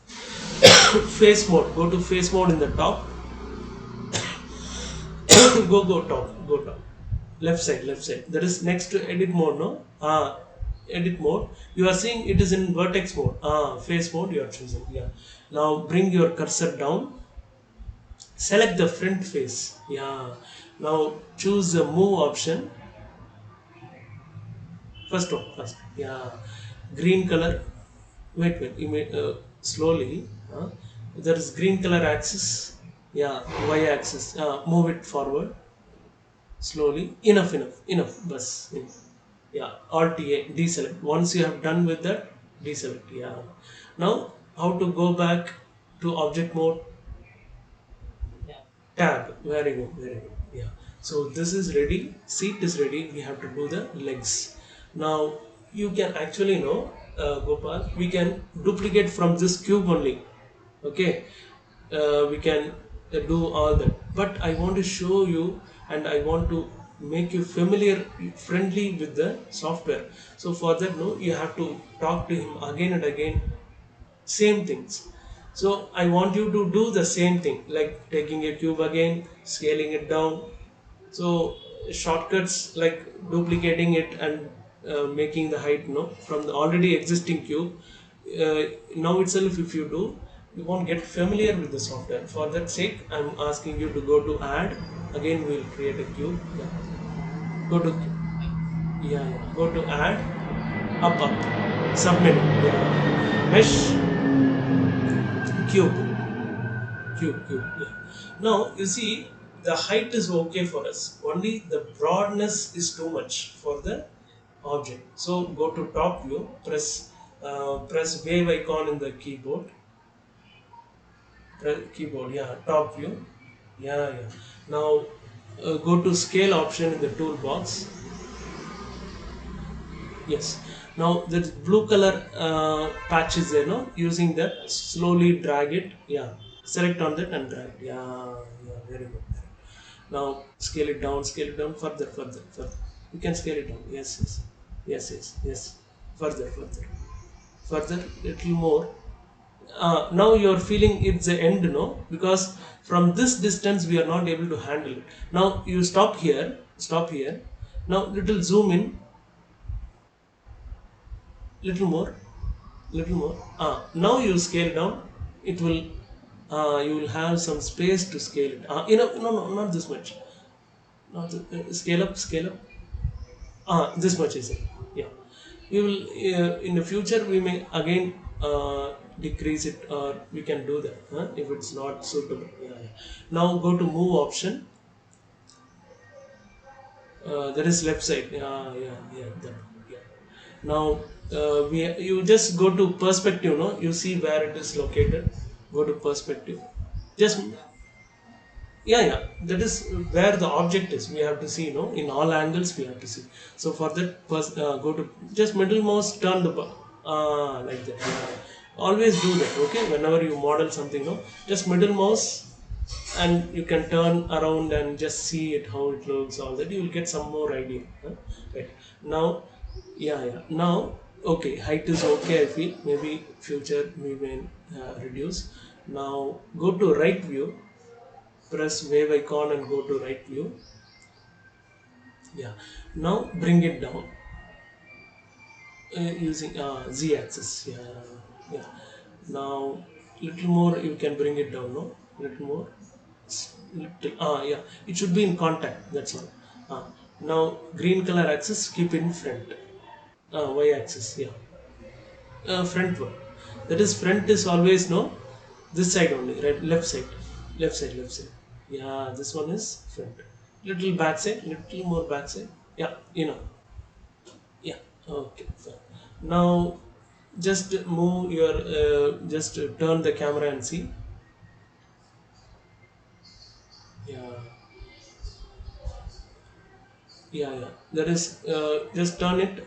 face mode. Go to face mode in the top. Go top. Left side. That is next to edit mode, no? Edit mode. You are seeing it is in vertex mode. Face mode you are choosing. Yeah. Now bring your cursor down. Select the front face. Yeah. Now choose the move option. First. Yeah. Green color. Wait. Slowly. There is green color axis. Yeah. Y axis. Move it forward. Slowly. Enough. Bus. Yeah. Alt A. Deselect. Once you have done with that, deselect. Yeah. Now, how to go back to object mode? Tab. Very good. Yeah. So this is ready. Seat is ready. We have to do the legs. Now you can actually know, Gopal. We can duplicate from this cube only. Okay. We can do all that. But I want to show you, and I want to make you friendly with the software. So for that, no, you have to talk to him again and again, same things. So I want you to do the same thing, like taking a cube again, scaling it down. So shortcuts like duplicating it and making the height, no, from the already existing cube. Now itself, if you do, you won't get familiar with the software. For that sake, I'm asking you to go to add. Again, we'll create a cube. Yeah. Go to go to add, up, submit. Yeah. Mesh, cube, cube. Yeah. Now you see the height is okay for us. Only the broadness is too much for the object. So go to top view, press wave icon in the keyboard. Keyboard, yeah, top view, yeah. Now go to scale option in the toolbox. Yes. Now the blue color patch is there, no? Using that, slowly drag it. Yeah. Select on that and drag. Yeah. Very good. Now scale it down further. You can scale it down. Yes. Further, little more. Now you're feeling it's the end, no? Because from this distance we are not able to handle it. Now you stop here. Now little zoom in, little more. Now you scale down. It will, you will have some space to scale it. No, not this much. Not scale up. This much is it. Yeah. We will, in the future we may again decrease it, or we can do that if it's not suitable. Yeah. Now go to move option. That is left side. That, yeah. Now you just go to perspective. No, you see where it is located. Go to perspective. Just yeah. That is where the object is. We have to see. No, in all angles we have to see. So for that, go to just middle mouse. Turn the like that. Yeah. Always do that. Okay. Whenever you model something, no, just middle mouse, and you can turn around and just see it how it looks, all that you will get some more idea, right now. Now okay, height is okay. I feel maybe future we may reduce. Now go to right view, press wave icon and go to right view. Yeah. Now bring it down using z axis. Yeah. Now little more you can bring it down, no, little more. Little, yeah, it should be in contact, that's all. Now green color axis keep in front. Y axis, yeah. Front one, that is front is always, no, this side only, right? Left side. Yeah, this one is front. Little back side, little more back side. Yeah, yeah. Okay, fine. Now just move your just turn the camera and see. Yeah. Yeah. That is, just turn it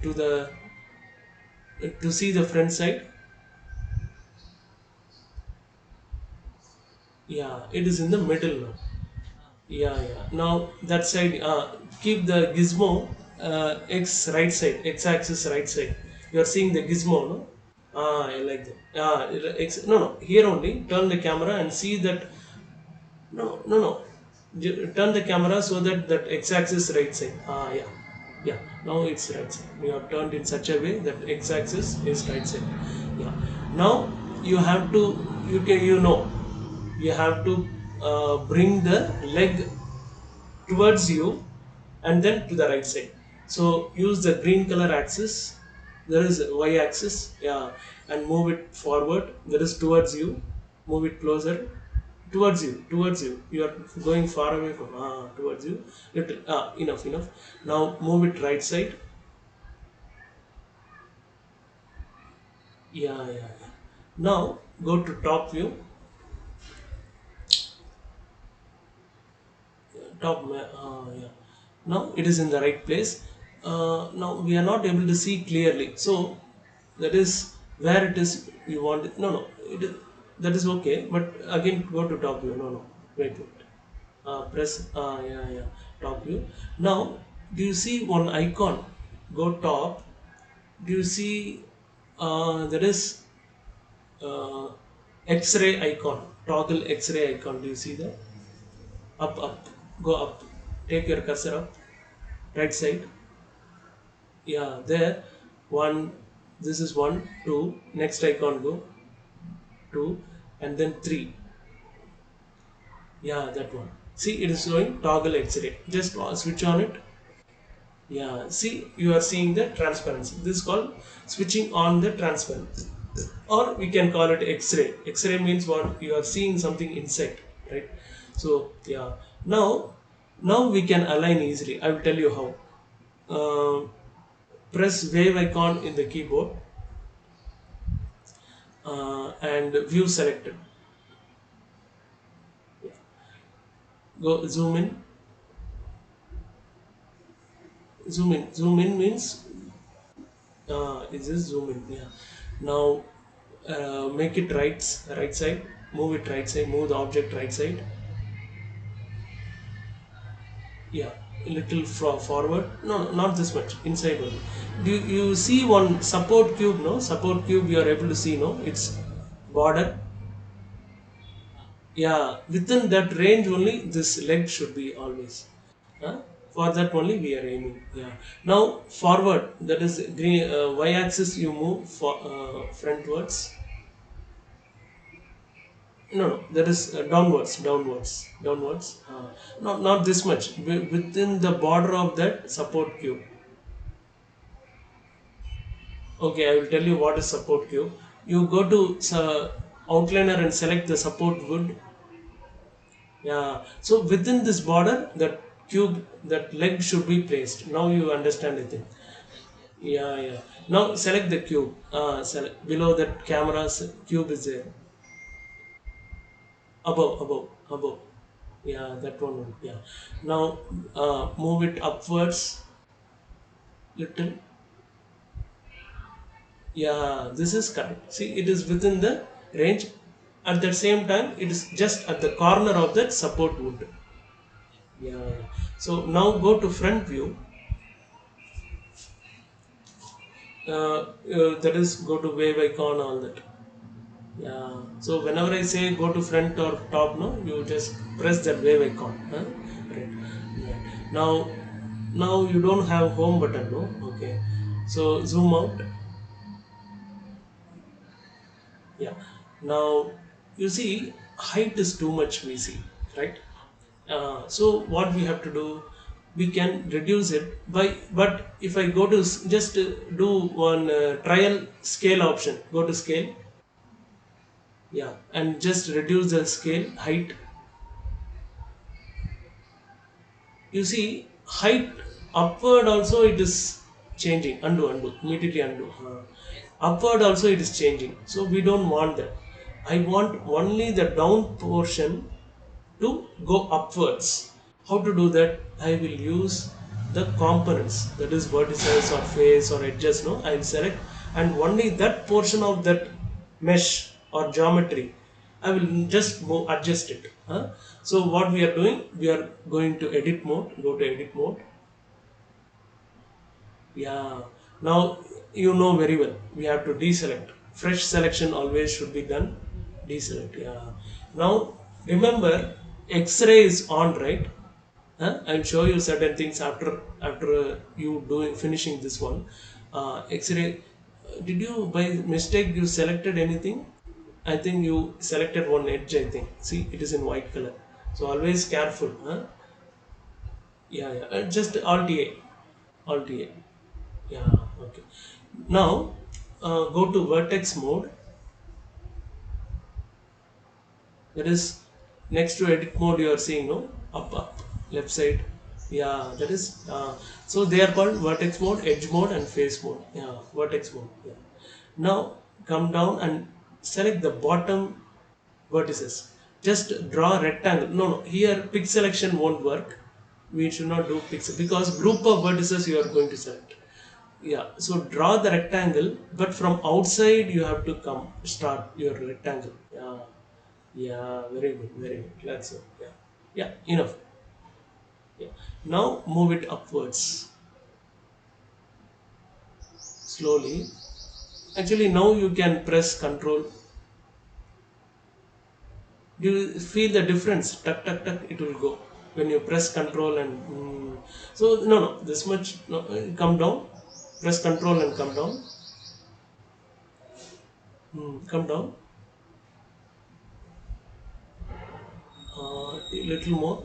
to the to see the front side. Yeah, it is in the middle now. Yeah. Now that side, keep the gizmo x right side, x axis right side. You are seeing the gizmo, no? I like that. No. Here only. Turn the camera and see that. No. Turn the camera so that x-axis right side. Yeah. Now it's right side. You have turned in such a way that x-axis is right side. Yeah. Now you have to, you have to bring the leg towards you and then to the right side. So use the green color axis. There is a y axis, yeah, and move it forward. That is towards you. Move it closer. Towards you. You are going far away from towards you. Little enough. Now move it right side. Yeah. Now go to top view. Yeah. Now it is in the right place. Now we are not able to see clearly. So that is where it is. You want it. No. It is, that is okay. But again, go to top view. No. Wait. Press. Yeah. Top view. Now, do you see one icon? Go top. Do you see? There is uh, X-ray icon. Toggle X-ray icon. Do you see that? Up. Go up. Take your cursor up. Right side. Yeah, there. One. This is one, two. Next icon, go. 2, and then 3. Yeah, that one. See, it is showing toggle X-ray. Just switch on it. Yeah, see, you are seeing the transparency. This is called switching on the transparency. Or we can call it X-ray. X-ray means what? You are seeing something inside, right? So, yeah. Now we can align easily. I will tell you how. Press wave icon in the keyboard and view selected. Go zoom in. Zoom in means is this zoom in? Yeah. Now make it right side. Move it right side. Move the object right side. Yeah, a little forward. No, no, not this much. Inside only. Do you see one support cube? No, support cube. You are able to see. No, it's border. Yeah, within that range only, this leg should be always. Huh? For that only we are aiming. Yeah. Now forward. That is green y-axis. You move for frontwards. No, no, that is downwards. Not this much. Within the border of that support cube. Okay, I will tell you what is support cube. You go to outliner and select the support wood. Yeah. So within this border, that cube, that leg should be placed. Now you understand it. Yeah, yeah. Now select the cube. Select below that camera's cube is there. Above. Yeah, that one. Yeah. Now move it upwards little. Yeah, this is correct. See, it is within the range. At the same time, it is just at the corner of that support wood. Yeah. So now go to front view. That is go to wave icon, all that. Yeah. So whenever I say go to front or top, no, you just press that wave icon. Huh? Right. Yeah. Now you don't have home button, no? Okay. So zoom out. Yeah. Now you see height is too much we see, right? So what we have to do, we can reduce it by, but if I go to just do one trial scale option, go to scale. Yeah, and just reduce the scale height. You see height upward also it is changing. Undo immediately undo. Upward also it is changing, so we don't want that. I want only the down portion to go upwards. How to do that? I will use the components, that is vertices or face or edges. No, I will select, and only that portion of that mesh or geometry I will just adjust it. So what we are doing, we are going to edit mode. Go to edit mode. Yeah. Now you know very well. We have to deselect. Fresh selection always should be done. Deselect. Yeah. Now remember, X-ray is on, right? I'll show you certain things after you doing finishing this one. X-ray. Did you by mistake you selected anything? I think you selected one edge. I think. See, it is in white color. So always careful. Yeah, yeah. Just Alt A. Alt A. Yeah, okay. Now go to vertex mode. That is next to edit mode. You are seeing, no, up, left side. Yeah, that is. So they are called vertex mode, edge mode, and face mode. Yeah, vertex mode. Yeah. Now come down and select the bottom vertices. Just draw a rectangle. No, no. Here pick selection won't work. We should not do pixel because group of vertices you are going to select. Yeah, so draw the rectangle, but from outside you have to come start your rectangle. Yeah, yeah, very good, very good. That's it. Yeah, yeah, enough. Yeah. Now move it upwards slowly. Actually, now you can press Control. Do you feel the difference? Tuck, tuck, tuck. It will go when you press Control and. So no, this much. No, come down. Press Control and come down. Come down. A little more.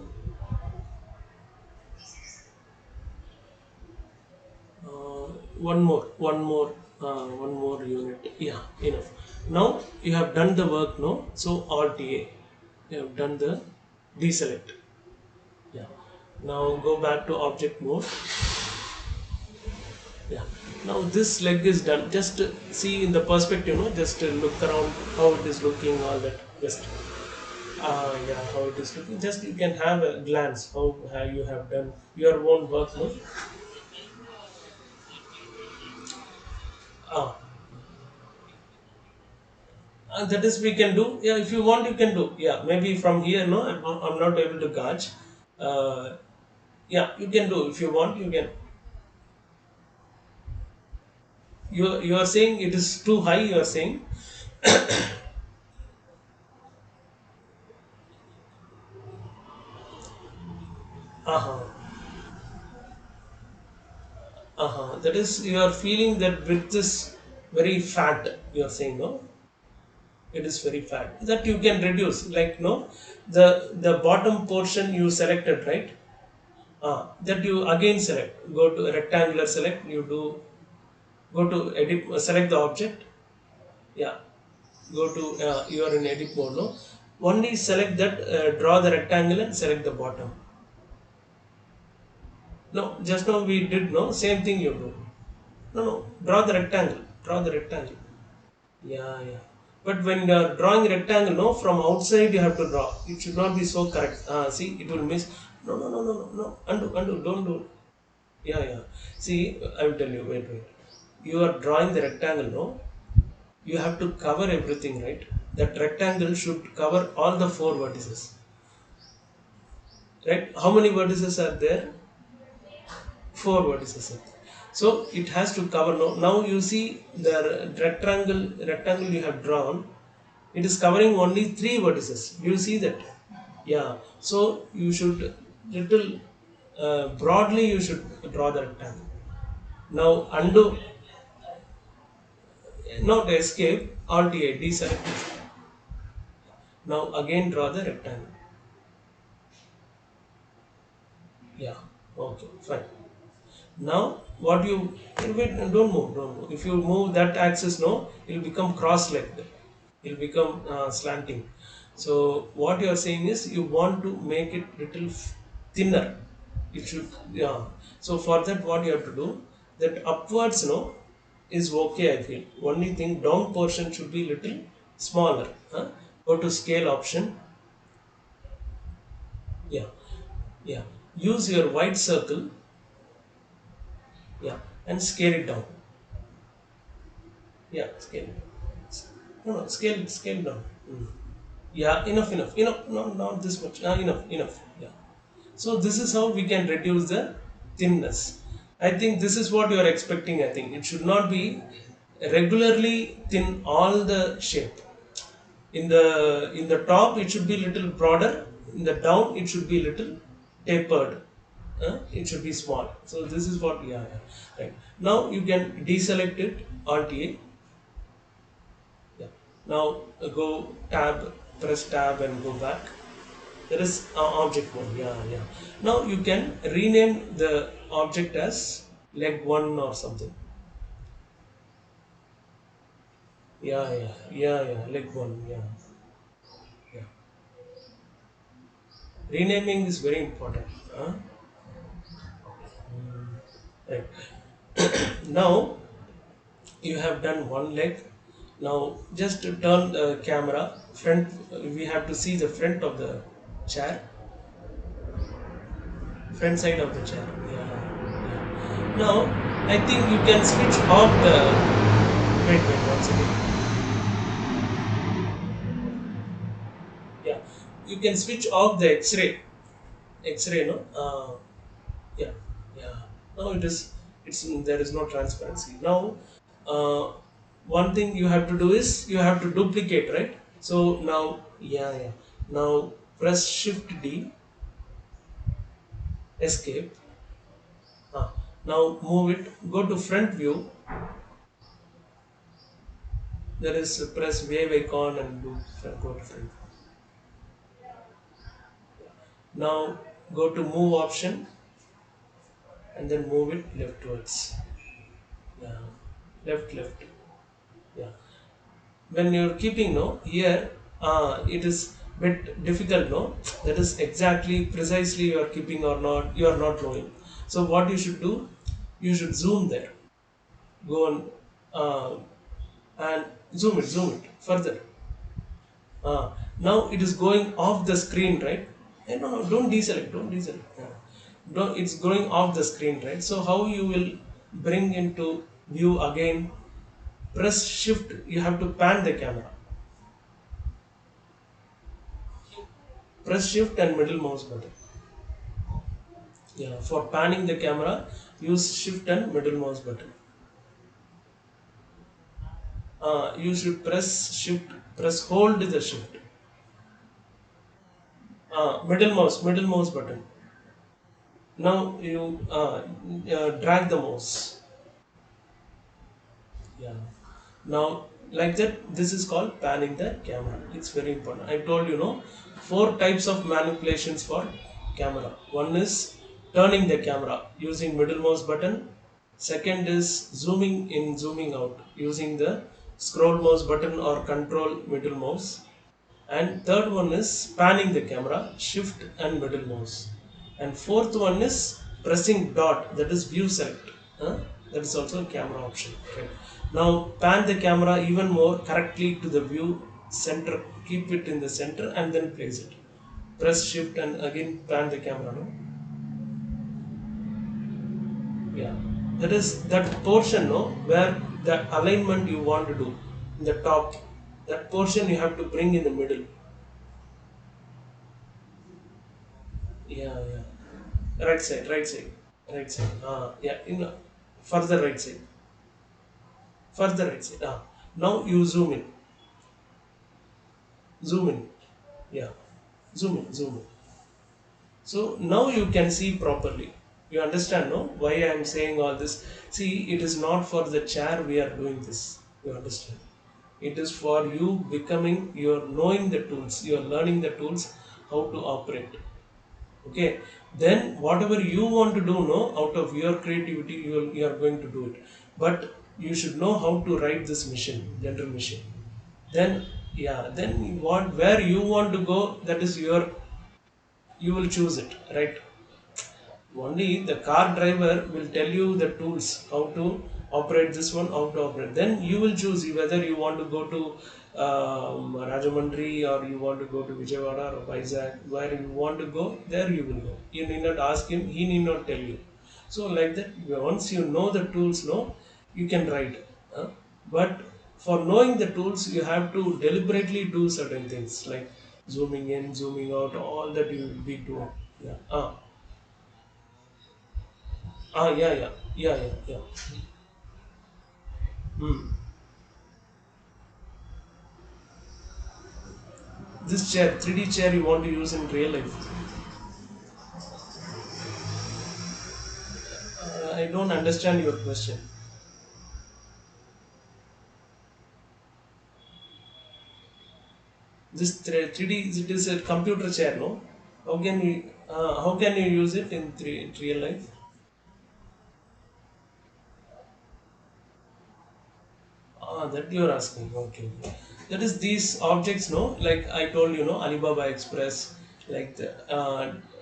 uh, one more unit, yeah, enough. Now you have done the work, no? So alt a, you have done the deselect. Yeah, now go back to object mode. Yeah, now this leg is done. Just see in the perspective, no? Just look around how it is looking, all that. Just yeah, how it is looking. Just you can have a glance how you have done your own work, no? Ah, that is we can do. Yeah, if you want, you can do. Yeah, maybe from here, no, I'm not able to gauge. Uh, yeah, you can do if you want. You can. You are saying it is too high. You are saying. Uh-huh. Uh-huh. That is, you are feeling that width is very fat. You are saying, no, it is very fat. That you can reduce. Like, no, the bottom portion you selected, right? That you again select. Go to rectangular select. You do go to edit. Select the object. Yeah. Go to you are in edit mode, no? Only select that. Draw the rectangle and select the bottom. No, just now we did, no, same thing you do. No, no, draw the rectangle. Draw the rectangle. Yeah, yeah. But when you are drawing rectangle, no, from outside you have to draw. It should not be so correct. See, it will miss. No, no, no, no, no, no. Undo, undo. Don't do. Yeah, yeah. See, I will tell you. Wait, wait. You are drawing the rectangle, no? You have to cover everything, right? That rectangle should cover all the four vertices, right? How many vertices are there? Four vertices are there. So it has to cover. Now you see the rectangle you have drawn. It is covering only three vertices. Do you see that? Yeah. So you should little broadly you should draw the rectangle. Now undo, not escape, alt a, deselect. Now again draw the rectangle. Yeah. Okay. Fine. Now, what you wait, don't move. If you move that axis, no, it will become cross-legged. It will become slanting. So, what you are saying is you want to make it little thinner. It should, yeah. So, for that, what you have to do, that upwards, no, is okay. I feel only thing down portion should be little smaller. Huh? Go to scale option. Yeah, yeah. Use your white circle. Yeah, and scale it down. Yeah, scale. No, no, scale down. Mm. Yeah, enough. No, not this much. Enough. Yeah. So this is how we can reduce the thinness. I think this is what you are expecting. I think it should not be regularly thin all the shape. In the top it should be little broader. In the down it should be little tapered. It should be small. So this is what, yeah. Right. Now you can deselect it, Alt A. Yeah. Now go tab, press tab and go back. There is object mode. Yeah, yeah. Now you can rename the object as leg one or something. Yeah. Leg one. Yeah, yeah. Renaming is very important. Right. Now you have done one leg. Now just to turn the camera front. We have to see the front of the chair. Front side of the chair. Yeah. Now I think you can switch off the. Wait, once again. Yeah, you can switch off the X-ray. X-ray, no. Yeah, yeah. Now it is. It's there is no transparency now. Uh, One thing you have to do is you have to duplicate, right? So now, yeah. Now press Shift D, Escape. Uh, Now move it. Go to front view. There is press wave icon and go to front. Now go to move option and then move it leftwards. Yeah, left. Yeah. When you're keeping no here, it is bit difficult, no, that is exactly precisely you are keeping or not, you are not knowing. So what you should do, you should zoom there, go on, uh, and zoom it further. Now it is going off the screen, right? No, don't deselect, Yeah. Don't, it's going off the screen, right? So how you will bring into view again? Press shift, you have to pan the camera. Press shift and middle mouse button. Yeah, for panning the camera, use shift and middle mouse button. You should press hold the shift. Middle mouse button. Now you drag the mouse. Yeah. Now, like that, this is called panning the camera. It's very important. I told you, no, four types of manipulations for camera. One is turning the camera using middle mouse button. Second is zooming in, zooming out using the scroll mouse button or control middle mouse. And third one is panning the camera, shift and middle mouse. And fourth one is pressing dot, that is view select. That is also a camera option. Okay. Now pan the camera even more correctly to the view center. Keep it in the center and then place it. Press shift and again pan the camera. No? Yeah. That is that portion, no, where the alignment you want to do in the top. That portion you have to bring in the middle. Yeah. Right side. Yeah, in further right side, further right side. Now you zoom in. Yeah, zoom in. So now you can see properly. You understand, no? Why I am saying all this? See, it is not for the chair we are doing this. You understand? It is for you becoming. You are knowing the tools. You are learning the tools how to operate. Okay, then whatever you want to do, no, out of your creativity, you are going to do it. But you should know how to write this machine, general machine. Then, yeah, then what, where you want to go, that is your, you will choose it, right? Only the car driver will tell you the tools, how to operate this one, how to operate. Then you will choose whether you want to go to Rajamandri or you want to go to Vijayawada or Vizag. Where you want to go, there you will go. You need not ask him, he need not tell you. So like that, once you know the tools, no, you can write. But for knowing the tools, you have to deliberately do certain things like zooming in, zooming out, all that you will be doing. Yeah. Yeah. Hmm. This chair, 3D chair, you want to use in real life? I don't understand your question. This 3D, it is a computer chair, no? How can you use it in real life? That you are asking. Okay. That is these objects, no? Like I told you, no, Alibaba Express, like that.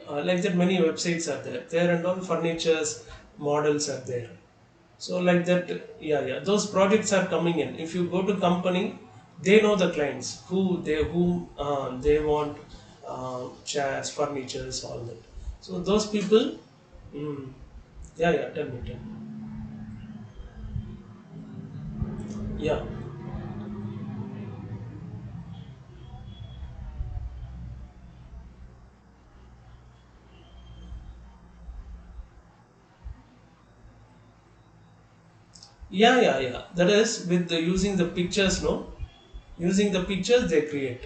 Many websites are there. There and all furnitures models are there. So like that, yeah. Those projects are coming in. If you go to company, they know the clients who they want chairs, furnitures, all that. So those people, mm, yeah. Tell me. Yeah, yeah. That is with using the pictures, no. Using the pictures they create,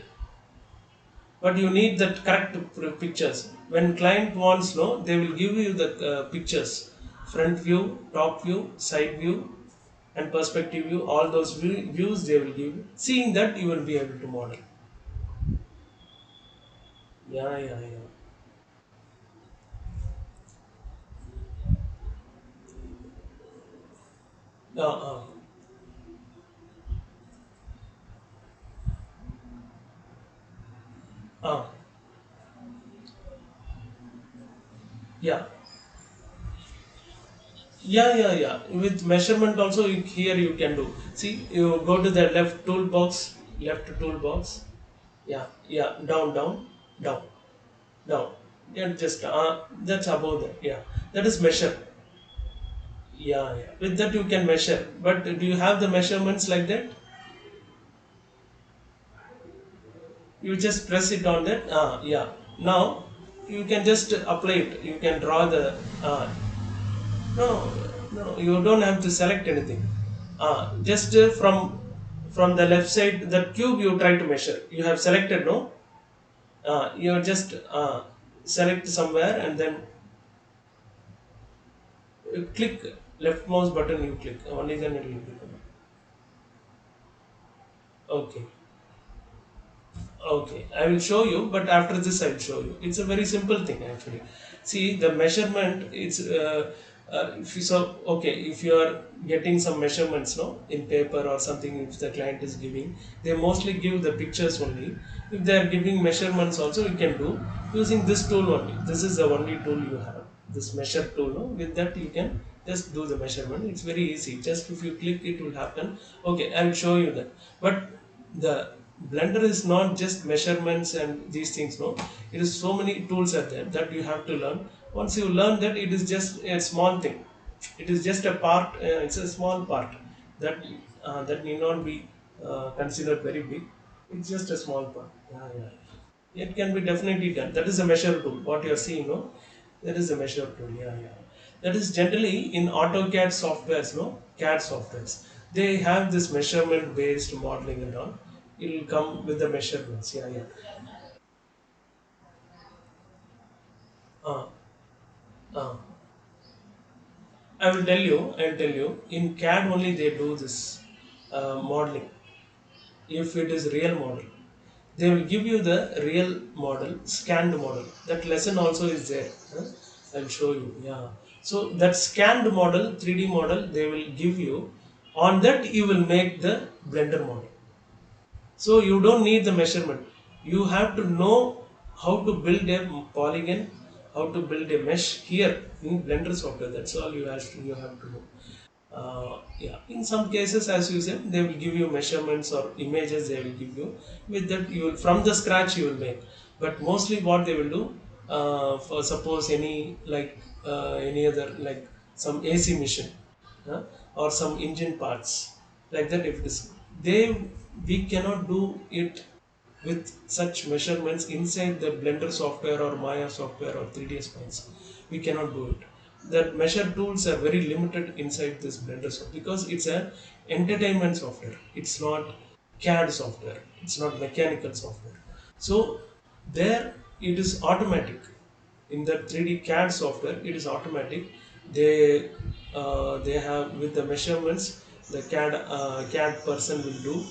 but you need that correct pictures. When client wants, no, they will give you the pictures, front view, top view, side view, and perspective view. All those views they will give you. Seeing that, you will be able to model. Yeah. uh, uh, uh, yeah. Yeah. With measurement also, here you can do. See, you go to the left toolbox, left toolbox. Yeah. Down, down. Yeah, just that's above that. Yeah, that is measure. Yeah. With that you can measure. But do you have the measurements like that? You just press it on that. Yeah. Now you can just apply it. You can draw the. No, no, you don't have to select anything. Just from the left side, the cube you try to measure. You have selected, no? You just select somewhere and then you click left mouse button. You click only then it will become. Okay. Okay, I will show you, but after this I will show you. It's a very simple thing actually. See the measurement. It's if you so okay if you are getting some measurements no in paper or something if the client is giving, they mostly give the pictures only. If they are giving measurements also, you can do using this tool only. This is the only tool you have. This measure tool. No? With that you can just do the measurement. It's very easy. Just if you click, it will happen. Okay, I will show you that. But the blender is not just measurements and these things, no, it is so many tools are there that you have to learn. Once you learn that, it is just a small thing. It is just a part. It's a small part that that need not be considered very big. It's just a small part. It can be definitely done. That is a measure tool. What you are seeing, no, that is a measure tool. That is generally in AutoCAD softwares, no, CAD softwares. They have this measurement based modeling and all. It will come with the measurements. Uh, uh. I will tell you. I will tell you. In CAD only they do this modeling. If it is real model, they will give you the real model, scanned model. That lesson also is there. I'll show you. Yeah. So that scanned model, 3D model, they will give you. On that you will make the blender model. So you don't need the measurement. You have to know how to build a polygon, how to build a mesh here in Blender software. That's all you have to know. In some cases, as you said, they will give you measurements or images. They will give you with that you will, from the scratch you will make. But mostly, what they will do, for suppose any other like some AC machine, uh, or some engine parts like that. If it is they we cannot do it with such measurements inside the Blender software or Maya software or 3ds Max. We cannot do it. The measure tools are very limited inside this Blender software because it's an entertainment software. It's not CAD software. It's not mechanical software. So there it is automatic. In the 3D CAD software, it is automatic. They have with the measurements the CAD person will do,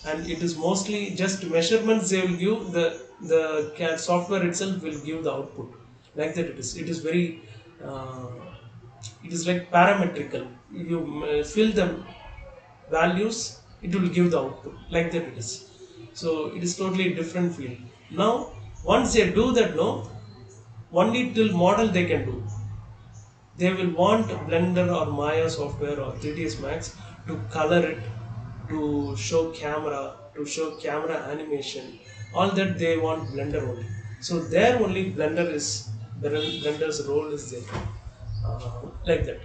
and it is mostly just measurements. They will give the CAD software itself will give the output like that. It is very uh, it is like parametrical. You fill the values, it will give the output like that. It is so it is totally different field. Now once they do that, no, only till model they can do. They will want Blender or Maya software or 3ds Max to color it, to show camera, to show camera animation. All that they want Blender only. So there only Blender's role is there, like that.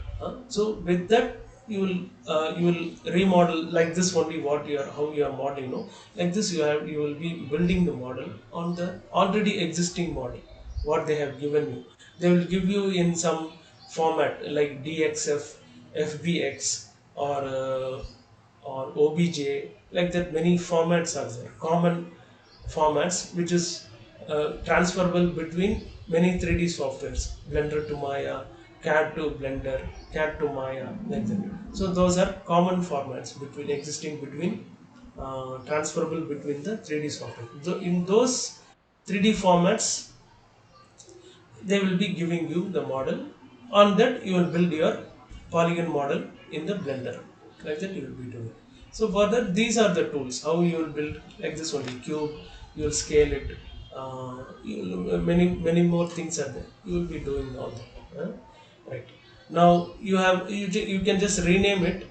So with that you will remodel like this only. What you are how you are modeling, no, like this you will be building the model on the already existing model what they have given you. They will give you in some format like DXF, FBX, or OBJ, like that. Many formats are there, common formats which is transferable between many 3D softwares, Blender to Maya, CAD to Blender, CAD to Maya, like that. So those are common formats between existing between transferable between the 3D software. So in those 3D formats, they will be giving you the model. On that, you will build your polygon model in the Blender. like that you will be doing. So for that, these are the tools how you will build like this only cube. You will scale it. Many more things are there. You will be doing all that. Right now you can just rename it.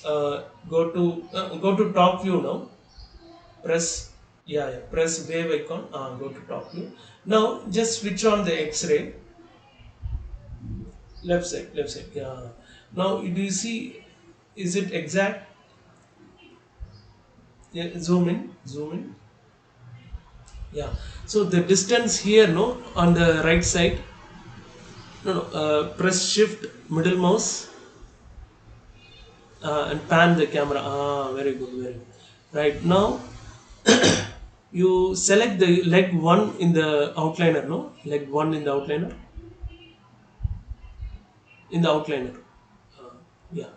Go to top view now. Press, yeah, press wave icon. Go to top view. Now just switch on the X-ray. Left side, yeah. Now do you see, is it exact? Yeah, zoom in. Yeah, so the distance here, no, on the right side. No, press shift middle mouse, and pan the camera. Very good, very good. Right now you select the leg 1 in the outliner, no, leg 1 in the outliner. Yeah,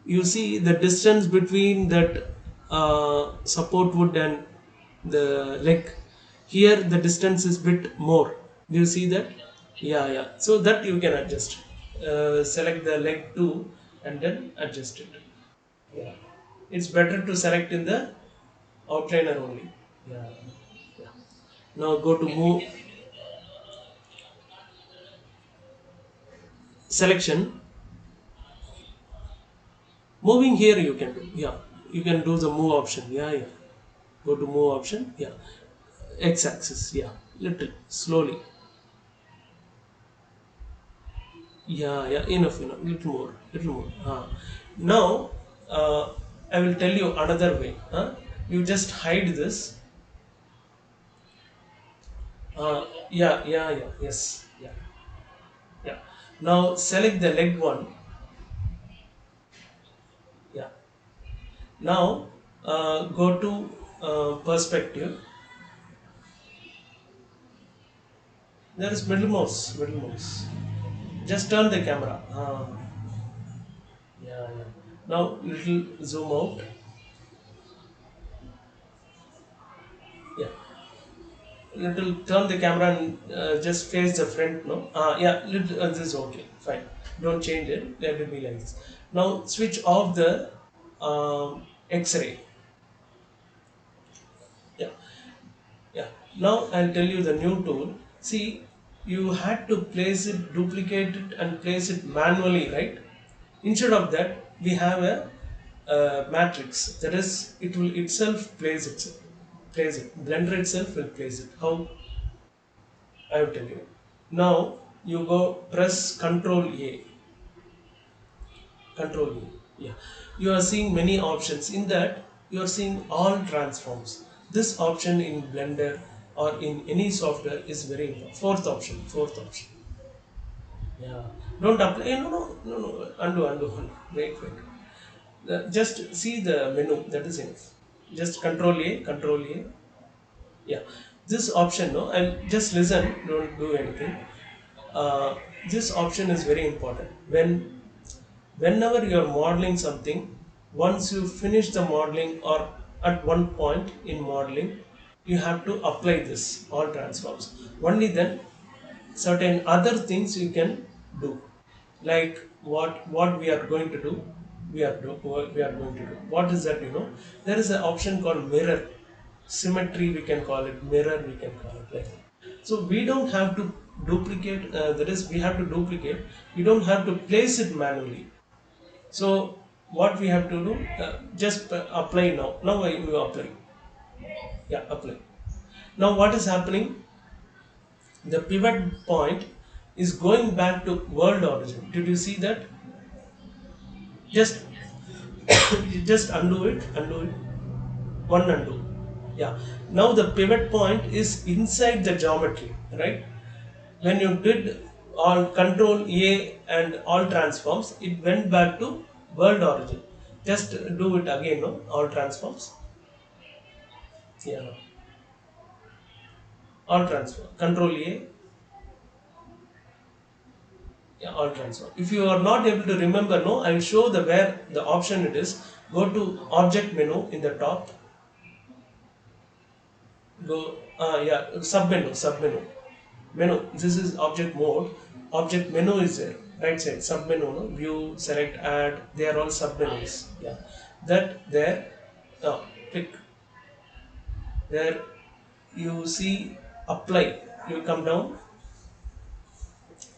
you see the distance between that support wood and the leg. Here the distance is bit more. Do you see that? Yeah. So that you can adjust. Select the leg 2 and then adjust it. Yeah, it's better to select in the outliner only. Yeah. Yeah. Now go to move selection. Moving here you can do. Yeah, you can do the move option. Yeah. Go to move option. Yeah, x-axis. Yeah, little slowly. Yeah, enough, little more. Now I will tell you another way. You just hide this. Yeah, yes, yeah. Now select the leg 1. Yeah. Now go to perspective. There is middle mouse. Just turn the camera. Yeah. Now little zoom out. Yeah, little turn the camera and just face the front, no. Yeah, little, this is okay, fine. Don't change it, let it be like this. Now switch off the X-ray. Yeah yeah Now I'll tell you the new tool. See, you had to place it, duplicate it and place it manually, right? Instead of that, we have a matrix, that is, it will itself place it. Blender itself will place it. How? I will tell you. Now you go press Control A. Control A. Yeah. You are seeing many options. In that, you are seeing all transforms. This option in Blender or in any software is very important. Fourth option. Fourth option. Yeah. Don't apply. No. Undo. Wait. Just see the menu. That is enough. Just Control A. Control A. Yeah. This option, no, and just listen. Don't do anything. uh, this option is very important. Whenever you are modeling something, once you finish the modeling or at one point in modeling, you have to apply this all transforms. Only then certain other things you can do, like what we are going to do. We are going to do what is that, there is an option called mirror symmetry, we can call it mirror, we can call it like that. So we don't have to duplicate, that is, we have to duplicate, we don't have to place it manually. So what we have to do, just apply now. Now you apply. Yeah, apply. Now what is happening? The pivot point is going back to world origin. Did you see that? Just just undo it. One undo. Yeah. Now the pivot point is inside the geometry, right? When you did all Control A and all transforms, it went back to world origin. Just do it again, no? All transforms. Yeah. All transform. Control A. Yeah, all transform. If you are not able to remember, no, I will show the where the option it is. Go to object menu in the top. Go, yeah, sub menu. Menu. This is object mode. Object menu is there. right side submenu, no? View, select, add, they are all submenus. Yeah, that there, uh, click there, you see apply, you come down,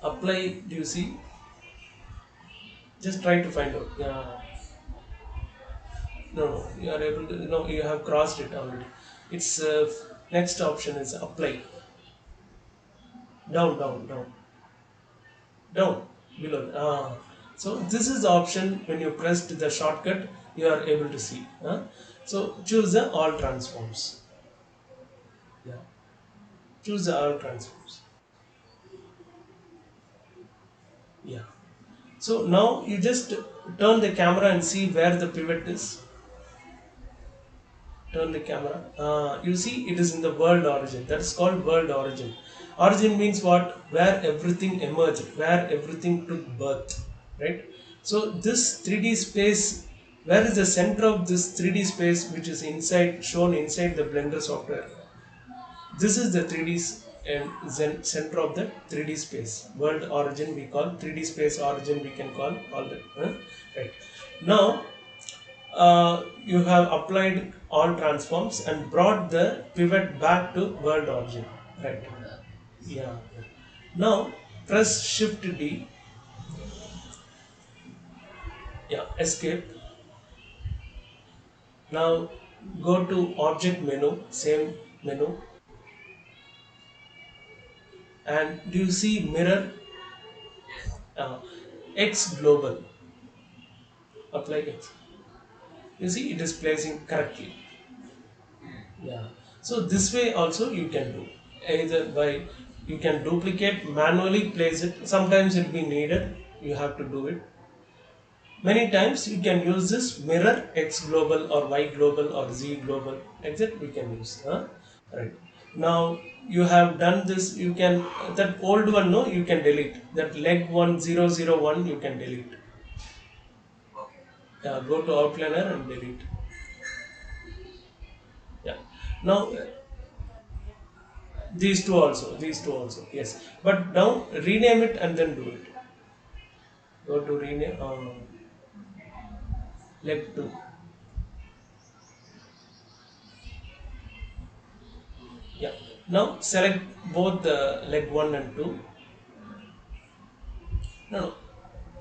apply, do you see? Just try to find out. Yeah, no, no, you are able to, no, you have crossed it already. It's next option is apply. Down, down, down, down, below. So this is the option. When you pressed the shortcut, you are able to see. So choose the all transforms. Yeah, choose the all transforms. Yeah. So now you just turn the camera and see where the pivot is. Turn the camera. You see it is in the world origin. That is called world origin. Origin means what? Where everything emerged, where everything took birth, right? So this 3D space, where is the center of this 3D space, which is inside, shown inside the Blender software? This is the 3D and center of the 3D space. World origin we call, 3D space origin we can call all that. Right. Now you have applied all transforms and brought the pivot back to world origin. Right. Yeah. Now press Shift D. Yeah. Escape. Now go to object menu. Same menu. And do you see mirror? Uh, X global. Apply X. You see it is placing correctly. Yeah. So this way also you can do, either by, you can duplicate, manually place it, sometimes it will be needed, you have to do it many times. You can use this mirror X global or Y global or Z global, like that we can use. Right. Now you have done this, you can, that old one, no, you can delete that leg 1001, you can delete. Go to outliner and delete. Yeah. Now these two also, yes. But now rename it and then do it. Go to rename, leg 2. Yeah. Now select both the leg 1 and 2. No,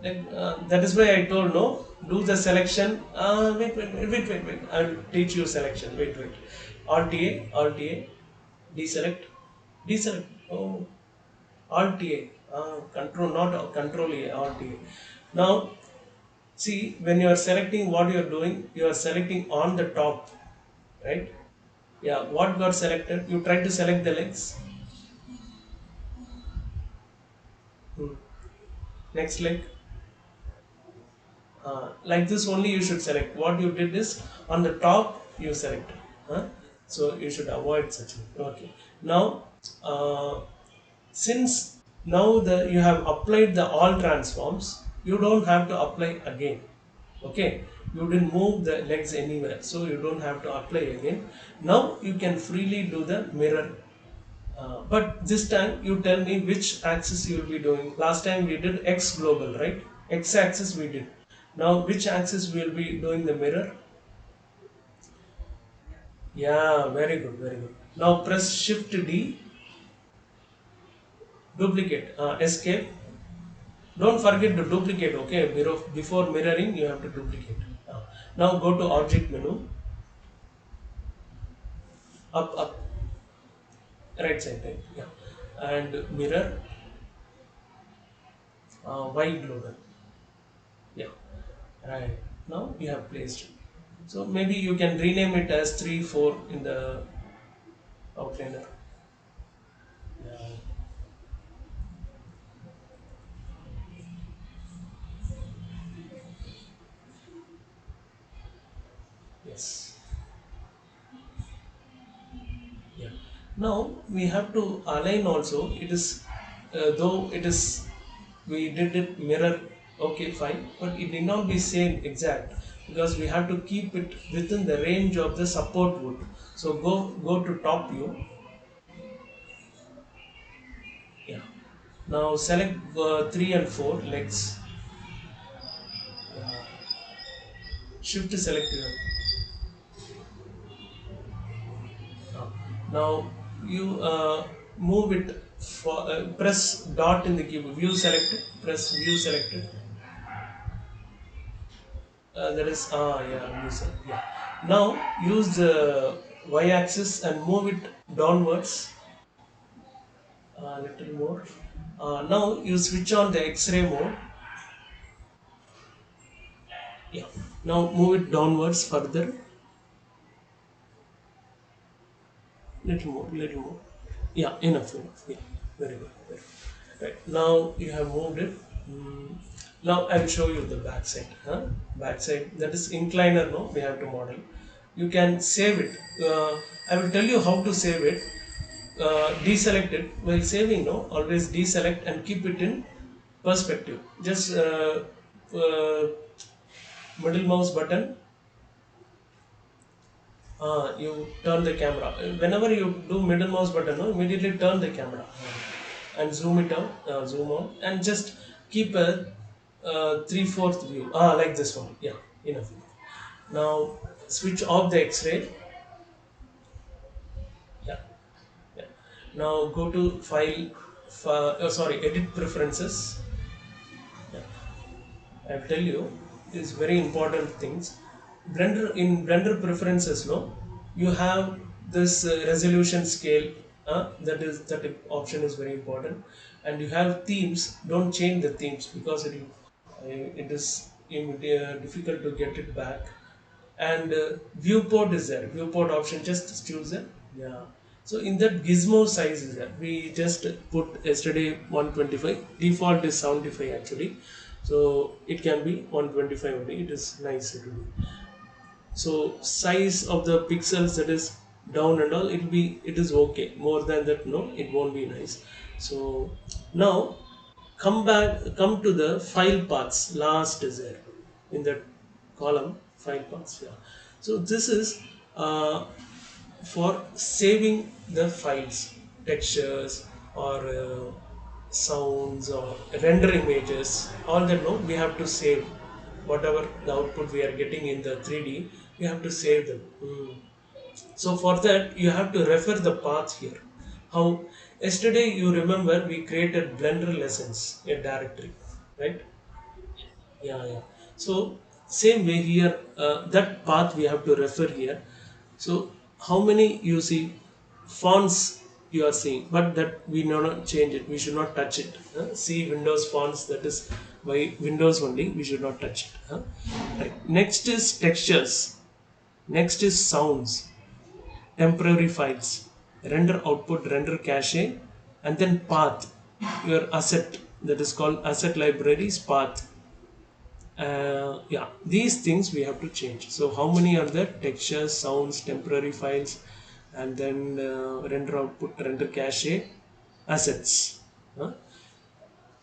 no. That is why I told no. Do the selection. Wait. I'll teach you selection. Wait. Alt A, Alt A, deselect, deselect. Oh, Alt A. Control, not Control A, Alt A. Now see, when you are selecting, what you are doing, you are selecting on the top, right? Yeah, what got selected? You try to select the legs. Hmm. Next leg. Like this only you should select. What you did is on the top you select. So you should avoid such. Okay. Now, since now the you have applied the all transforms, you don't have to apply again. Okay, you didn't move the legs anywhere, so you don't have to apply again. Now you can freely do the mirror. But this time you tell me which axis you will be doing. Last time we did X global, right? X axis we did. Now which axis we will be doing the mirror? Yeah, very good, very good. Now press Shift D, duplicate, escape. Don't forget to duplicate, okay? Before mirroring, you have to duplicate. Now go to object menu, up, right side, right? Yeah. And mirror, Y global. Yeah. Right. Now you have placed. So maybe you can rename it as 3, 4 in the outliner. Yeah. Yes. Yeah. Now we have to align also. It is, though it is, we did it mirror, okay, fine, but it did not be same exact, because we have to keep it within the range of the support wood. So go to top view. Yeah. Now select 3 and 4 legs. Shift select them. Now you move it for press dot in the keyboard. View selected. Press view selected. That is yeah, view select. Yeah. Now use the y-axis and move it downwards a little more. Now you switch on the X-ray mode. Yeah. Now move it downwards further. Little more, little more. Yeah, enough, enough. Yeah, very good. Very good. Right. Now you have moved it. Mm. Now I will show you the back side. Huh? Back side, that is incliner. No, we have to model. You can save it. I will tell you how to save it. Deselect it while saving. No, always deselect and keep it in perspective. Just middle mouse button, you turn the camera. Whenever you do middle mouse button, no, immediately turn the camera and zoom it out, zoom out, and just keep a 3/4 view. Like this one. Yeah, enough. Now switch off the X-ray. Yeah, yeah. Now go to file. Sorry, edit preferences. Yeah. I'll tell you these very important things. Blender preferences, no, you have this resolution scale. That option is very important, and you have themes. Don't change the themes because it is difficult to get it back. And viewport is there. Viewport option, just choose it. Yeah. So in that gizmo size is there. We just put yesterday 125. Default is 75 actually. So it can be 125 only. It is nice. It will be. So size of the pixels, that is down and all, it is okay. More than that, no, it won't be nice. So now come to the file paths. Last is there in that column, file paths. Yeah. So this is for saving the files, textures or sounds or render images, all that, no, we have to save whatever the output we are getting in the 3D, we have to save them. So for that you have to refer the path here. How yesterday you remember we created Blender lessons, a directory, right? Yeah, yeah. So same way here, that path we have to refer here. So how many you see fonts you are seeing, but that we do not change it. We should not touch it. See Windows fonts, that is by Windows only. We should not touch it. Right. Next is textures. Next is sounds, temporary files, render output, render cache, and then path. Your asset, that is called asset libraries path. Yeah, these things we have to change. So how many are there? Textures, sounds, temporary files, and then render output, render cache, assets. Huh?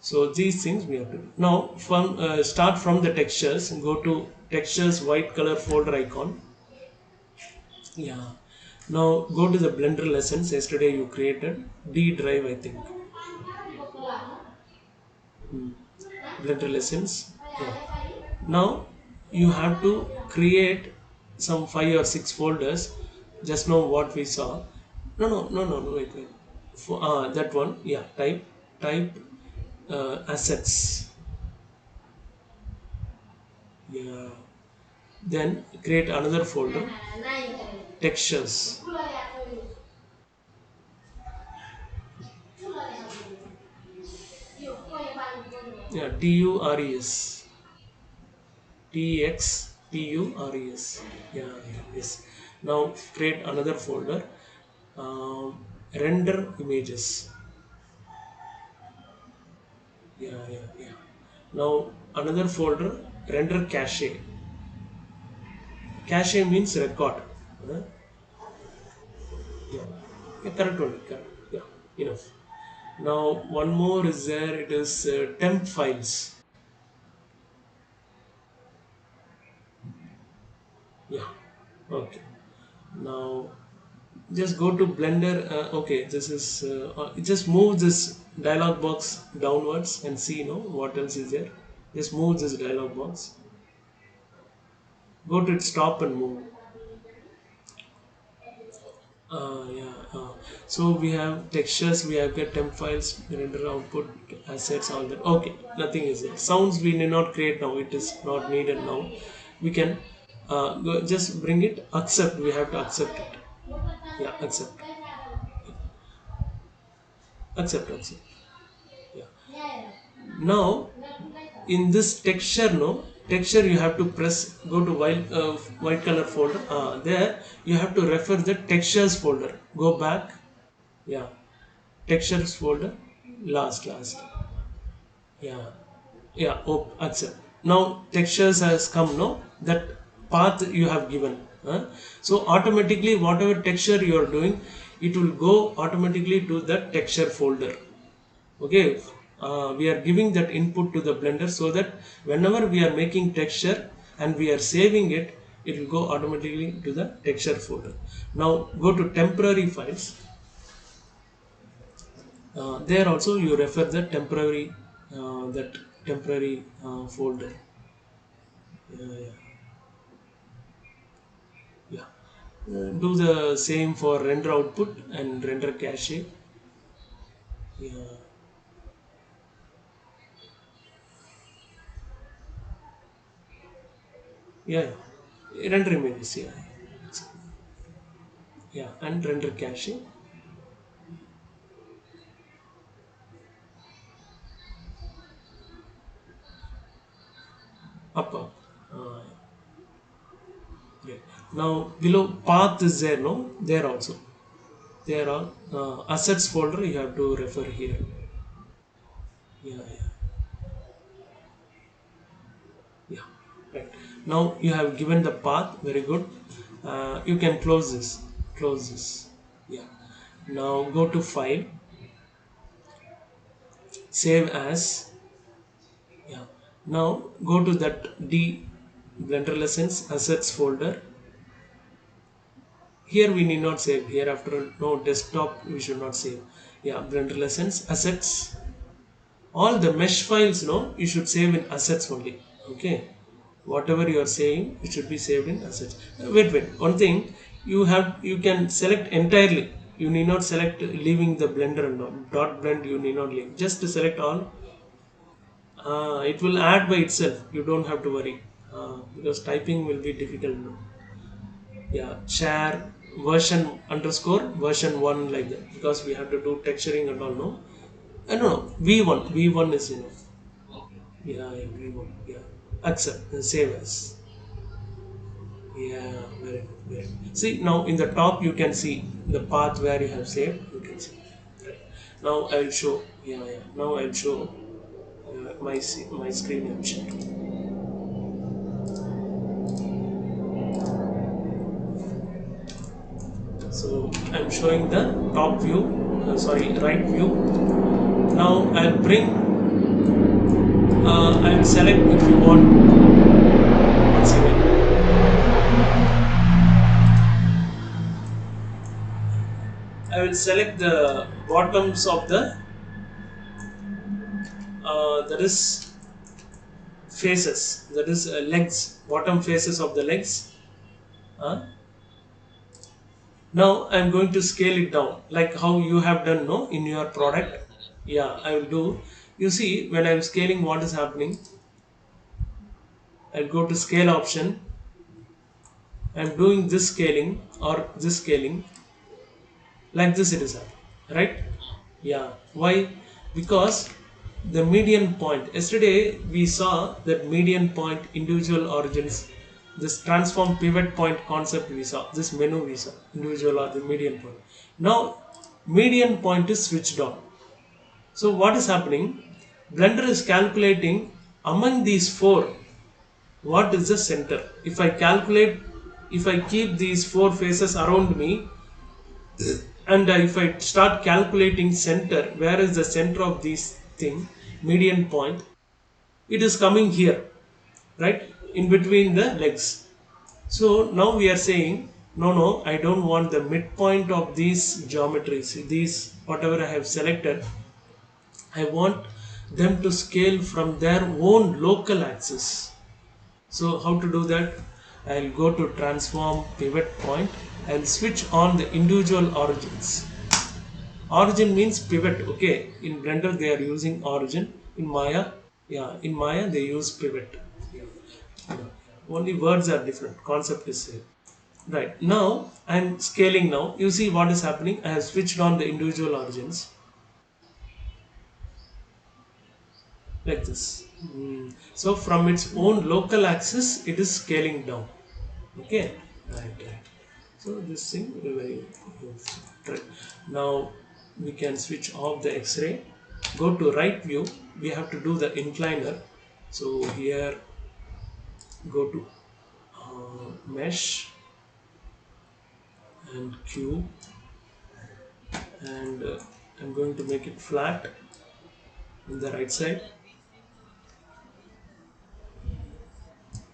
So these things we have to do. Now from start from the textures and go to textures white color folder icon. Yeah. Now go to the Blender lessons. Yesterday you created D drive, I think. Blender lessons. Yeah. Now you have to create some 5 or 6 folders. Just know what we saw. No. Wait, wait. For that one, yeah. Type assets. Yeah. Then create another folder. Textures. Yeah. TURES. TXPURES. Yeah, yeah. Yes. Now create another folder. Render images. Yeah. Now another folder, render cache. Cache means record. Huh? Yeah. Yeah, correct only, correct. Yeah, enough. Now one more is there. It is temp files. Yeah. Okay. Now just go to Blender. Okay, this is just move this dialog box downwards and see, what else is there. Just move this dialog box, go to its top and move. Yeah. So we have textures, we have get temp files, render output, assets, all that. Okay, nothing is there. Sounds we need not create now. It is not needed now. We can just bring it. Accept. We have to accept it. Yeah, accept. Accept. Accept. Yeah. Now in this texture, no texture, you have to press, go to white color folder. There you have to refer the textures folder. Go back. Yeah, textures folder, last. Yeah, yeah. Oh, accept. Now textures has come. No, that path you have given. So automatically whatever texture you are doing, it will go automatically to the texture folder. Okay, we are giving that input to the Blender, so that whenever we are making texture and we are saving it, it will go automatically to the texture folder. Now go to temporary files. There also you refer the temporary folder. Yeah. Yeah. Do the same for render output and render cache. Yeah. Yeah. Render images. Yeah. Yeah, and render cache. Up. Yeah. Now below path is there, no? There also. There are assets folder you have to refer here. Yeah, yeah, yeah. Right. Now you have given the path. Very good. You can close this. Close this. Yeah. Now go to file. Save as. Yeah. Now go to that D Blender Lessons assets folder. Here we need not save. Here after all, no desktop we should not save. Yeah, Blender Lessons assets. All the mesh files, no, you should save in assets only. Okay, whatever you are saying, it should be saved in assets. Wait. One thing, you can select entirely. You need not select leaving the Blender and all. Dot blend you need not leave. Just to select all. It will add by itself. You don't have to worry because typing will be difficult now. Yeah, share version underscore version 1 like that, because we have to do texturing and all. No, no, v1 is enough. Yeah, v1. Yeah, accept and save as. Yeah, very good, very good. See, now in the top you can see the path where you have saved. You can see. Right. Now I'll show. Yeah. Now I'll show my screen I'm sharing. So I'm showing the top view. Right view. Now I'll bring. I'll select if you want. Once again. I will select the bottoms of the that is faces, that is legs, bottom faces of the legs. Now I'm going to scale it down like how you have done, no, in your product. Yeah, I will do. You see, when I'm scaling, what is happening? I'll go to scale option. I'm doing this scaling or this scaling like this. It is happening, right? Yeah. Why? Because the median point. Yesterday we saw that median point, individual origins, this transform pivot point concept we saw. This menu we saw, individual or the median point. Now median point is switched on. So what is happening? Blender is calculating among these four what is the center. If I keep these four faces around me, and if I start calculating center, where is the center of this thing, median point, it is coming here, right, in between the legs. So now we are saying No, I don't want the midpoint of these geometries, these whatever I have selected. I want them to scale from their own local axis. So how to do that? I'll go to transform pivot point. I'll switch on the individual origins. Origin means pivot. Okay, in Blender they are using origin. In Maya, yeah, in Maya they use pivot. Yeah. Only words are different. Concept is same. Right now I'm scaling now. You see what is happening? I have switched on the individual origins like this. So from its own local axis, it is scaling down. Okay, right. So this thing will be very right. Now we can switch off the X-ray. Go to right view. We have to do the incliner. So here, go to mesh and cube, and I'm going to make it flat in the right side.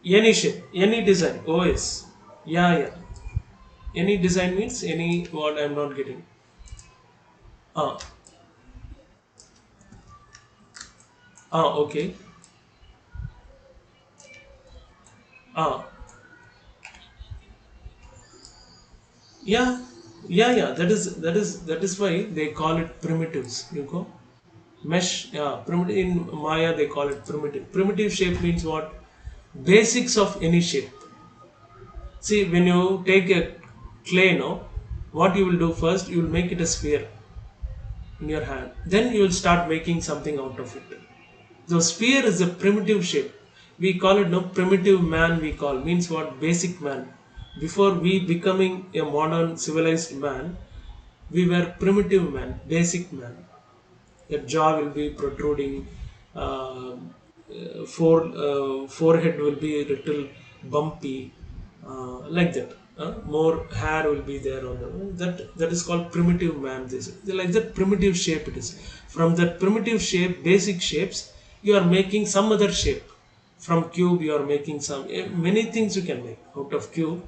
Any shape, any design. Oh yes, yeah. Any design means any what I'm not getting. Ah, okay. Ah, yeah. That is why they call it primitives. You go mesh. Yeah, primitive in Maya they call it primitive. Primitive shape means what? Basics of any shape. See, when you take a clay, no, what you will do first? You will make it a sphere in your hand. Then you will start making something out of it. The sphere is a primitive shape. We call it no primitive man. We call means what? Basic man. Before we becoming a modern civilized man, we were primitive man, basic man. Your jaw will be protruding, forehead will be a little bumpy, like that. More hair will be there on that is called primitive man. This like that primitive shape it is. From that primitive shape, basic shapes, you are making some other shape. From cube, you are making some many things you can make out of cube.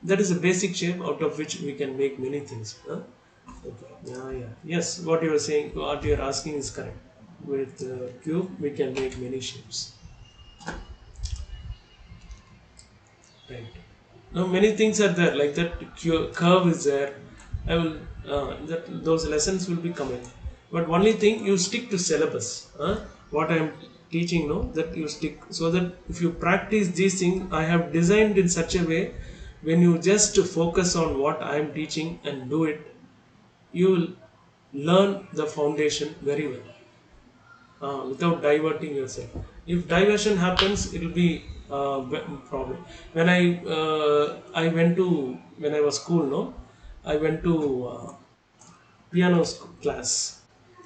That is a basic shape out of which we can make many things. Okay. Yeah. Yes, what you are saying, what you are asking is correct. With cube, we can make many shapes. Right. Now, many things are there, like that curve is there. I will, those lessons will be coming. But only thing, you stick to syllabus. What I am teaching, no, that you stick. So that if you practice these things, I have designed in such a way, when you just focus on what I am teaching and do it, you will learn the foundation very well, without diverting yourself. If diversion happens, it will be problem. I went to when I was school, no, I went to piano class.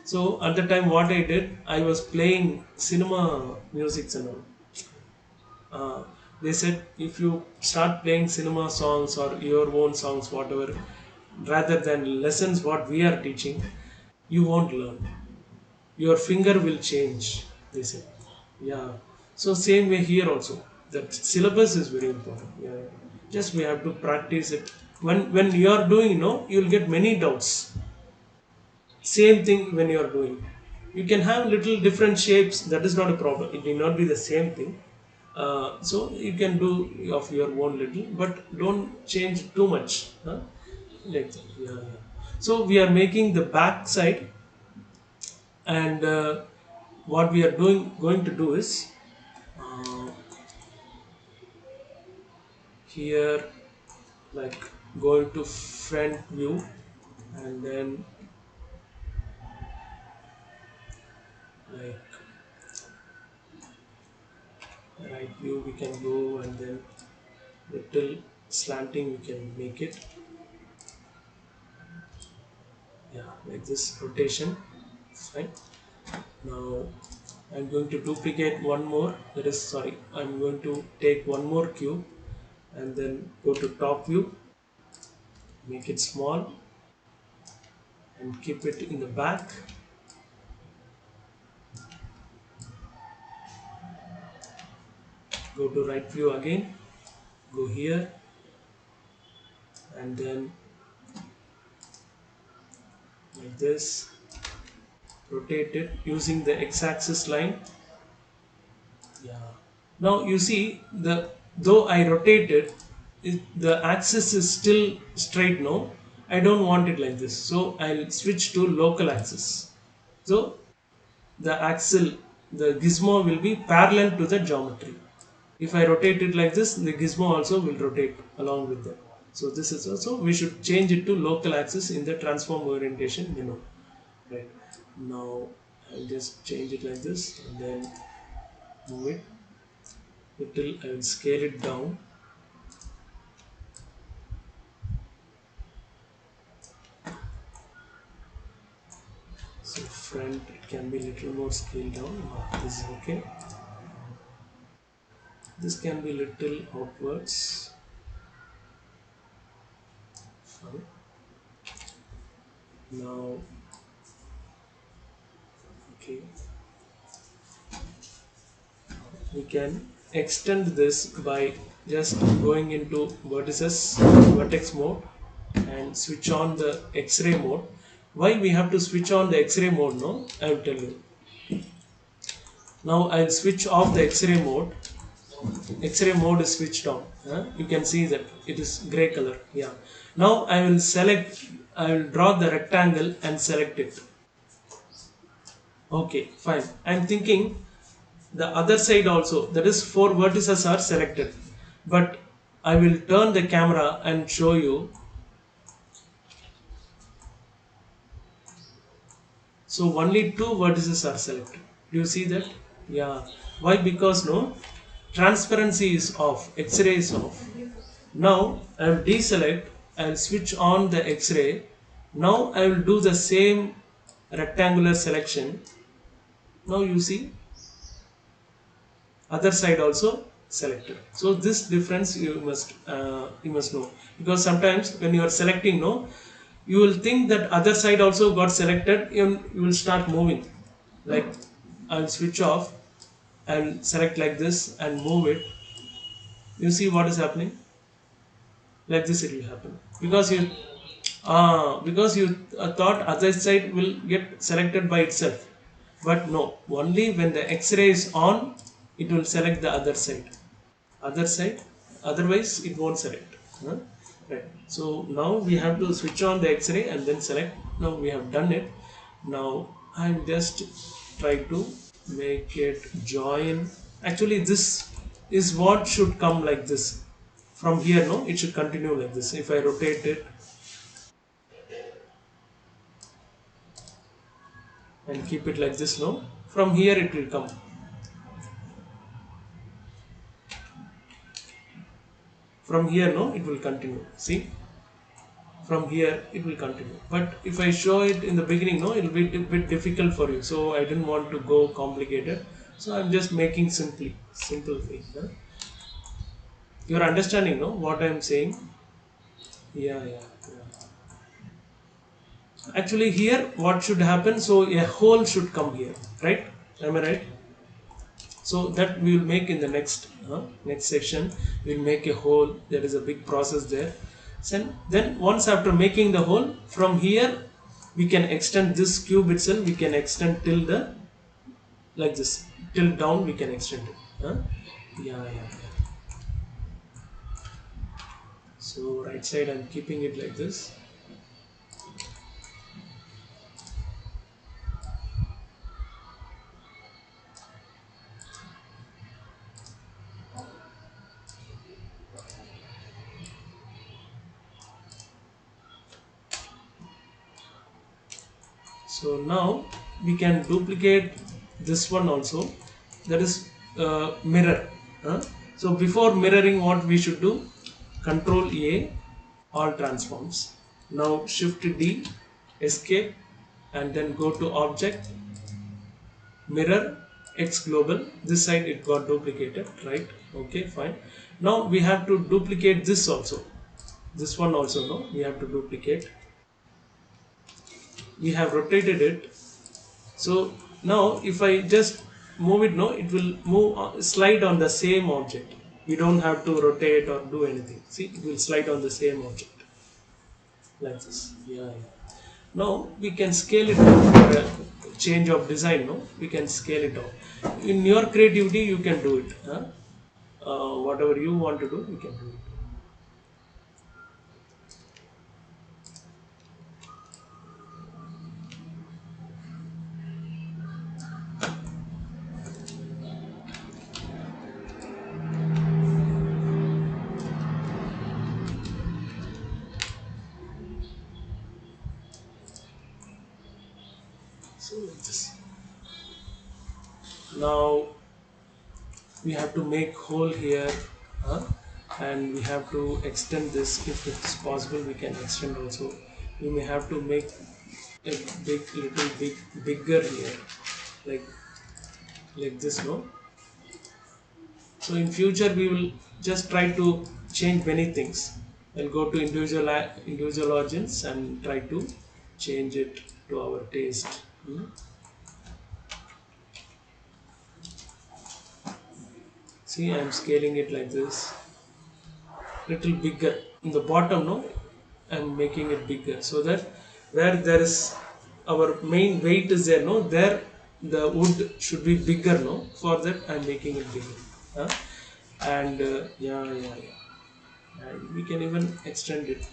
So at the time, what I did, I was playing cinema music and all. Uh, they said if you start playing cinema songs or your own songs, whatever, rather than lessons what we are teaching, you won't learn. Your finger will change, they say. Yeah. So same way here also. That syllabus is very important. Yeah. Just we have to practice it. When you are doing, you'll get many doubts. Same thing when you are doing. You can have little different shapes. That is not a problem. It may not be the same thing. So you can do of your own little, but don't change too much. Like that. Yeah. So we are making the back side, and what we are going to do is, uh, here, like, going to front view, and then like right view we can go, and then little slanting we can make it. Yeah, like this rotation. Fine. Now I'm going to duplicate one more, that is, sorry, I'm going to take one more cube, and then go to top view, make it small, and keep it in the back. Go to right view again, go here, and then like this, rotate it using the x-axis line. Yeah. Now you see the though I rotate it, the axis is still straight. No, I don't want it like this. So I'll switch to local axis. So the axle, the gizmo will be parallel to the geometry. If I rotate it like this, the gizmo also will rotate along with them. So this is also, we should change it to local axis in the transform orientation menu. Right. Now I'll just change it like this and then move it little. I will scale it down. So front it can be little more scaled down. This is okay. This can be little outwards. Fine. Now okay, we can extend this by just going into vertex mode and switch on the X-ray mode. Why we have to switch on the X-ray mode? No, I will tell you. Now I will switch off the X-ray mode. X-ray mode is switched on. You can see that it is gray color. Yeah. Now I will select. I will draw the rectangle and select it. Okay, fine. I am thinking the other side also, that is 4 vertices are selected, but I will turn the camera and show you. So only 2 vertices are selected. Do you see that? Yeah. Why? Because no transparency is off, X-ray is off. Now I will deselect, I will switch on the X-ray. Now I will do the same rectangular selection. Now you see other side also selected. So this difference you must know, because sometimes when you are selecting, no, you will think that other side also got selected. You will start moving. Like I will switch off, I will select like this and move it. You see what is happening? Like this it will happen because you thought other side will get selected by itself, but no, only when the X-ray is on it will select the other side, otherwise it won't select. Right. So now we have to switch on the X-ray and then select. Now we have done it. Now I'm just try to make it join. Actually this is what should come like this. From here, no, it should continue like this. If I rotate it and keep it like this, no, from here it will come. From here, no, it will continue. See, from here it will continue. But if I show it in the beginning, no, it will be a bit difficult for you. So I didn't want to go complicated. So I'm just making simple thing. You're understanding, no, what I'm saying? Yeah. Actually, here what should happen? So a hole should come here, right? Am I right? So that we will make in the next section. We'll make a hole. There is a big process there. Then once after making the hole, from here we can extend this cube itself. We can extend till the like this till down. We can extend it. Yeah. So right side I'm keeping it like this. So now we can duplicate this one also, that is mirror. So before mirroring, what we should do? Control A, all transforms. Now Shift D, escape, and then go to object, mirror, X global. This side it got duplicated, right? Okay, fine. Now we have to duplicate this also. This one also, no, we have to duplicate. We have rotated it. So now if I just move it, no, it will slide on the same object. We don't have to rotate or do anything. See, it will slide on the same object. like this. Yeah, yeah. Now we can scale it up for a change of design. No, we can scale it up. In your creativity, you can do it. Huh? Whatever you want to do, you can do it. So like this. Now we have to make hole here, huh? And we have to extend this. If it's possible, we can extend also. We may have to make a bigger here, like this, no? So in future we will just try to change many things and go to individual origins and try to change it to our taste. Hmm? See, I am scaling it like this, little bigger in the bottom. No, I am making it bigger so that where there is our main weight is there. No, there the wood should be bigger. No, for that I am making it bigger. Huh? And yeah, yeah, yeah. And we can even extend it.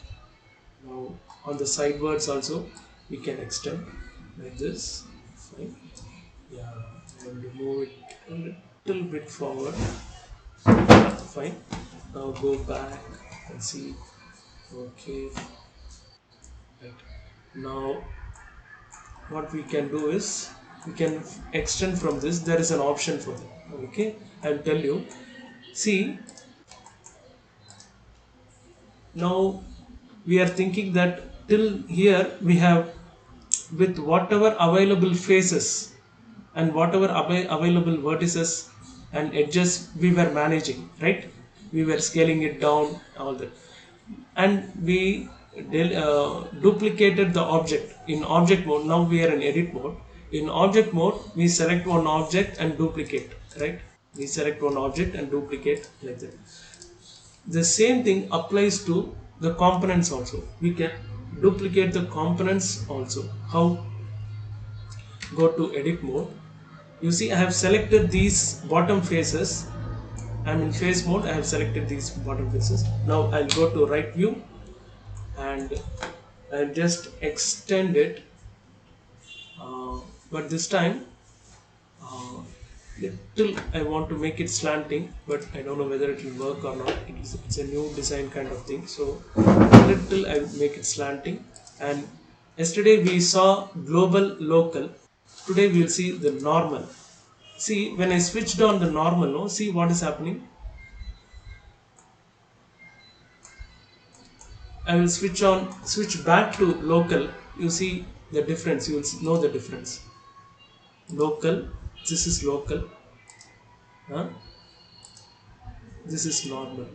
Now on the sidewards also we can extend like this. Fine. Yeah, and move it a little bit forward. Fine. Now go back and see. Okay. Right. Now what we can do is we can extend from this. There is an option for that. Okay. I'll tell you. See, now we are thinking that till here we have, with whatever available faces and whatever available vertices and edges we were managing, right? We were scaling it down, all that, and we duplicated the object in object mode. Now we are in edit mode. In object mode we select one object and duplicate, right? We select one object and duplicate like that. The same thing applies to the components also. We can duplicate the components also. How? Go to edit mode. You see, I have selected these bottom faces. I'm in face mode. I have selected these bottom faces. Now I'll go to right view and I'll just extend it. But this time, uh, little I want to make it slanting, but I don't know whether it will work or not. It's a new design kind of thing. So little I make it slanting. And yesterday we saw global, local. Today we will see the normal. See, when I switched on the normal, no, see what is happening. I will switch back to local. You see the difference. You will know the difference. Local, this is local. Huh? This is normal.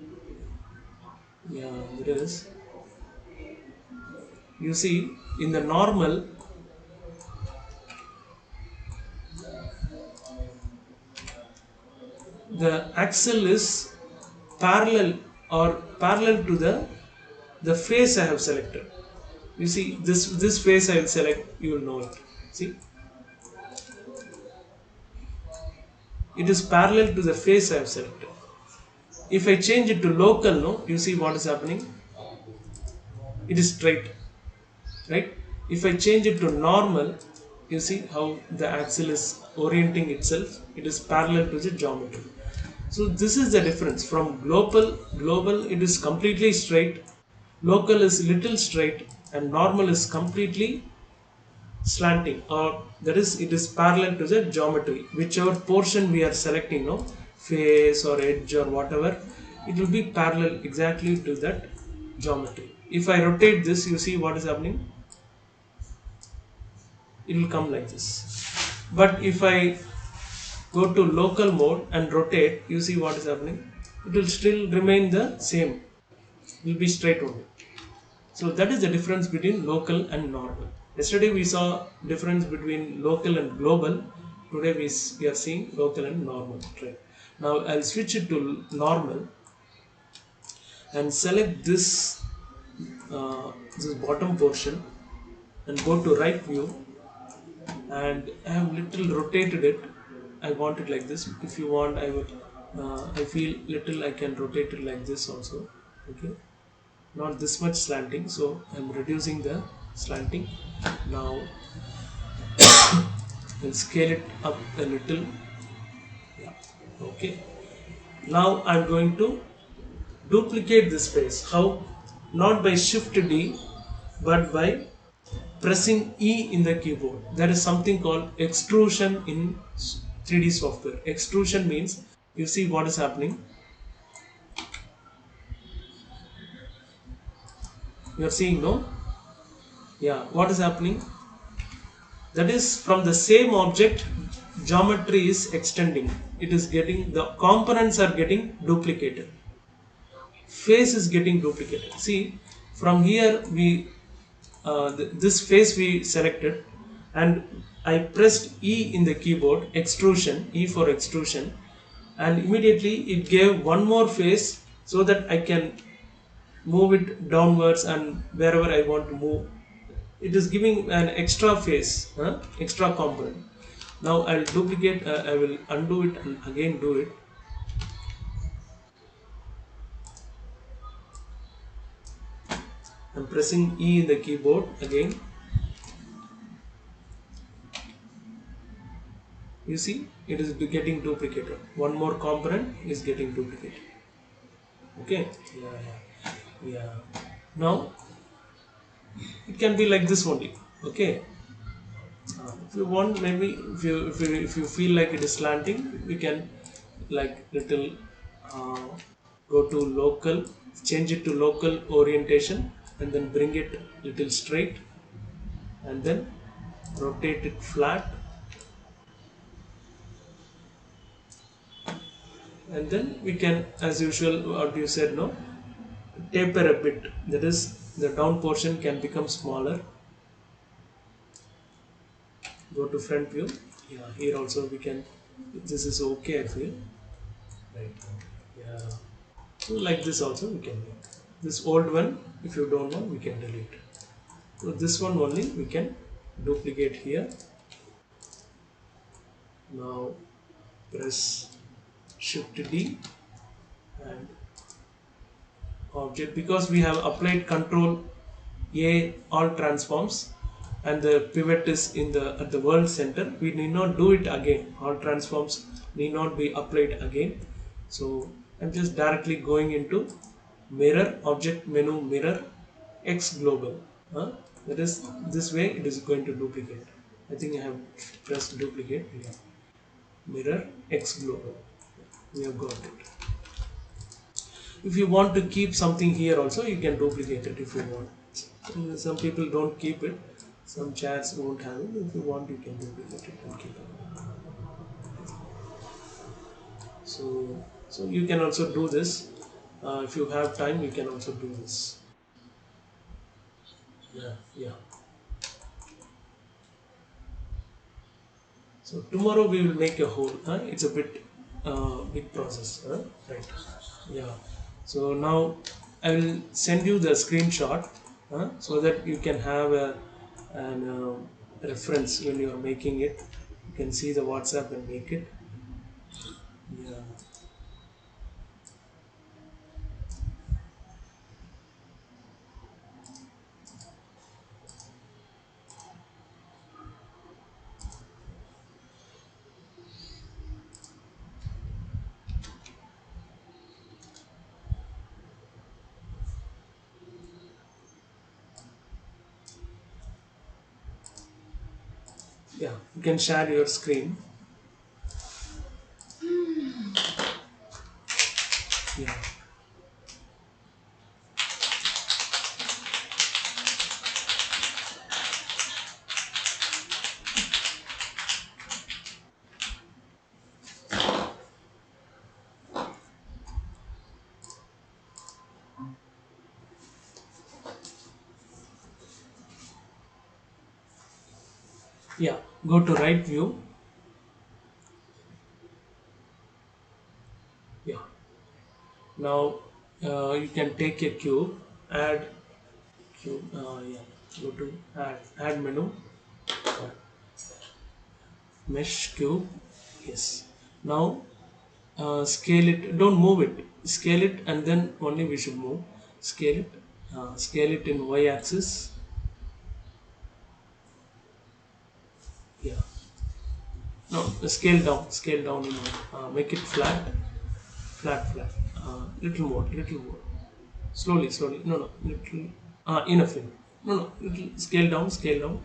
Yeah, it is. You see, in the normal, the axle is parallel to the face I have selected. You see, this face I will select. You will know it. See, it is parallel to the face I have selected. If I change it to local, no, you see what is happening. It is straight, right? If I change it to normal, you see how the axle is orienting itself. It is parallel to the geometry. So this is the difference from global it is completely straight, local is little straight, and normal is completely slanting, or that is it is parallel to the geometry. Whichever portion we are selecting, no, face or edge or whatever, it will be parallel exactly to that geometry. If I rotate this, you see what is happening. It will come like this. But if I go to local mode and rotate, you see what is happening. It will still remain the same. It will be straight only. So that is the difference between local and normal. Yesterday we saw difference between local and global. Today we are seeing local and normal. Right. Now I'll switch it to normal and select this this bottom portion and go to right view, and I have little rotated it. I want it like this. If you want, I would. I feel little I can rotate it like this also. Okay, not this much slanting, so I'm reducing the slanting. Now I'll scale it up a little. Yeah. Okay. Now I'm going to duplicate this space. How? Not by Shift D, but by pressing E in the keyboard. There is something called extrusion in 3D software. Extrusion means, you see what is happening. You are seeing, no? Yeah, what is happening? That is, from the same object, geometry is extending. It is getting, the components are getting duplicated. Face is getting duplicated. See, from here this face we selected, and I pressed E in the keyboard, extrusion, E for extrusion, and immediately it gave one more face so that I can move it downwards and wherever I want to move. It is giving an extra face, extra component. Now I'll duplicate, I will undo it and again do it. I'm pressing E in the keyboard again. You see, it is getting duplicated. One more component is getting duplicated. Okay. Yeah. Now it can be like this only. Okay. If you want, maybe if you feel like it is slanting, we can like little uh, go to local, change it to local orientation, and then bring it little straight, and then rotate it flat, and then we can, as usual, what you said, no, taper a bit. That is, the down portion can become smaller. Go to front view. Yeah, here also we can. This is okay, I feel. Right. Yeah. So like this also we can make. This old one, if you don't want, we can delete. So this one only we can duplicate here. Now press Shift D and object, because we have applied Control A all transforms and the pivot is in the at the world center. We need not do it again. All transforms need not be applied again. So I'm just directly going into mirror, object menu, mirror, X global. That is, this way it is going to duplicate. I think I have pressed duplicate. Yeah. Mirror X global. We have got it. If you want to keep something here also, you can duplicate it if you want. Some people don't keep it. Some chats won't have it. If you want, you can duplicate it and keep it. So you can also do this. If you have time, you can also do this. Yeah. So tomorrow we will make a whole. It's a bit big process. Right. Yeah. So now I will send you the screenshot so that you can have an reference when you are making it. You can see the WhatsApp and make it. Yeah. Yeah. You can share your screen. Yeah. Yeah. Go to right view. Yeah. Now you can take a cube, add cube. Yeah. Go to add menu. Uh, Mesh cube. Yes. Now scale it. Don't move it. Scale it, and then only we should move. Scale it. Scale it in y-axis. Yeah. No, scale down. Scale down. Make it flat. Flat. Flat. Little more. Little more. Slowly. Slowly. No. No. Little. Enough. Enough. No. No. Little. Scale down. Scale down.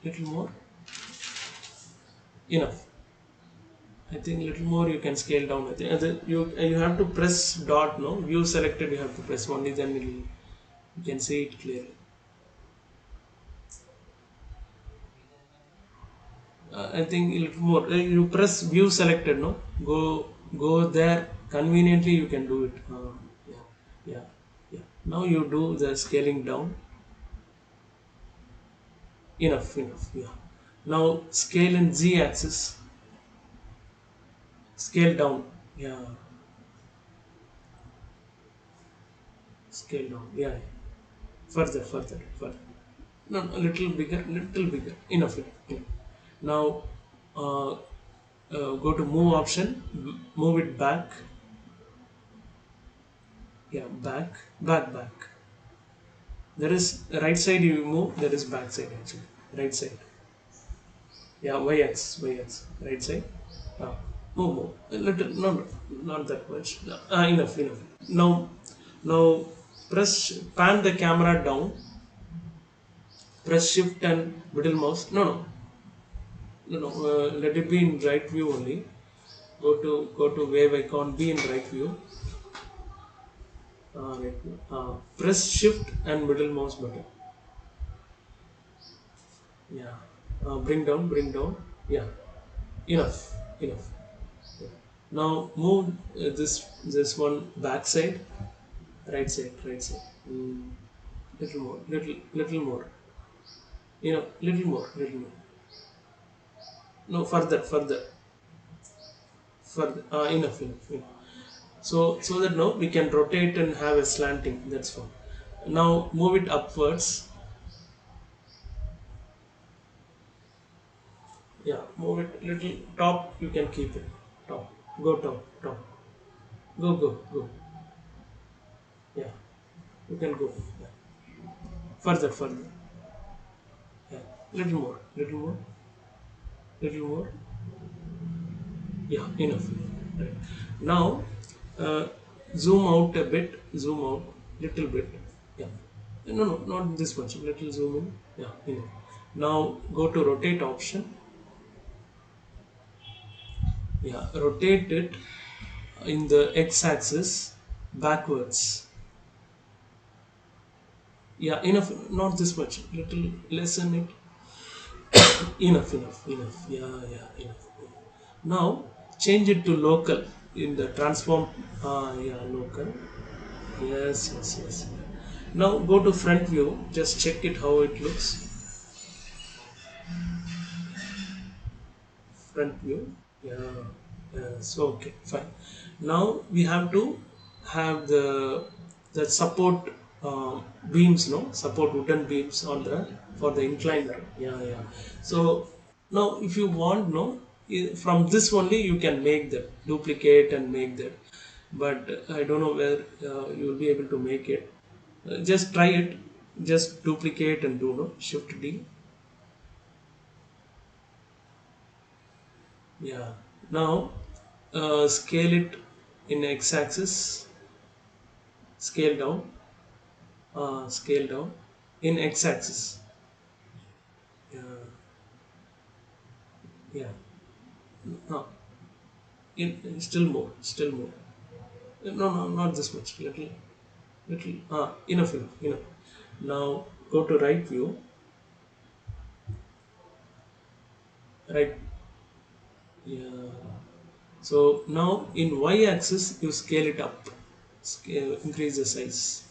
Little more. Enough. I think little more you can scale down. I think you have to press dot. No, view selected. You have to press only, then you can see it clearly. I think a little more. You press view selected. No, go there. Conveniently you can do it. Yeah, yeah, yeah. Now you do the scaling down. Enough, enough. Yeah. Now scale in Z axis. Scale down. Yeah. Scale down. Yeah. Yeah. Further, further, further. No, no, a little bigger, little bigger. Enough, enough. Enough. Now, go to move option, move it back. Yeah, back. There is right side you move, there is back side actually. Right side. Yeah, y-axis, right side. Uh, move. A little, no, not that much. Enough. Now, pan the camera down. Press shift and middle mouse. No. Let it be in right view only. Go to wave icon. Be in right view. Press shift and middle mouse button. Yeah. Bring down. Yeah. Enough. Yeah. Now move this one back side, right side. Little more, little more. Little more. No, further. Enough. So that now we can rotate and have a slanting. That's fine. Now move it upwards. Yeah, move it little top. You can keep it top. Go top. Go. Yeah, you can go. Yeah. Further. Yeah, little more. Yeah, enough. Right. Now, uh, zoom out a bit. Zoom out little bit. Yeah. No, not this much. Little zoom in. Yeah, enough. Now go to rotate option. Yeah, rotate it in the x-axis backwards. Yeah, enough. Not this much. Little lessen it. Enough. Enough. Now change it to local in the transform. Yeah, local. Yes. Now go to front view. Just check it how it looks. Front view. Yeah. So okay, fine. Now we have to have the support beams, no support wooden beams on the for the inclined line. Yeah. So now if you want, no, from this only you can make that duplicate and make that, but I don't know where you will be able to make it. Just try it. Just duplicate and do, no, shift D. Yeah. Now scale it in x-axis. Scale down. Scale down in x-axis. Yeah. Yeah. No. Still more. No, not this much. Little. Enough. Now go to right view. Right. Yeah. So now in y-axis you scale it up. Increase the size.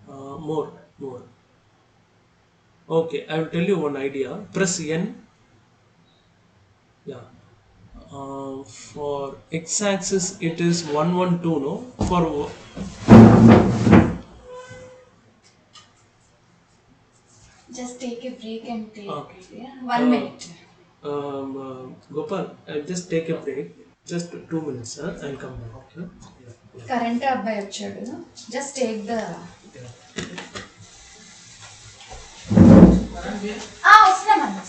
More. Okay, I will tell you one idea. Press N. Yeah. For x-axis it is 112, no? For Just take a break and take okay. 1 minute. Gopal, I'll just take a break. Just 2 minutes, huh? I'll come back. Okay? Yeah. Current అబ్బాయి వచ్చాడు. Just take the. వస్తున్నామన్నా.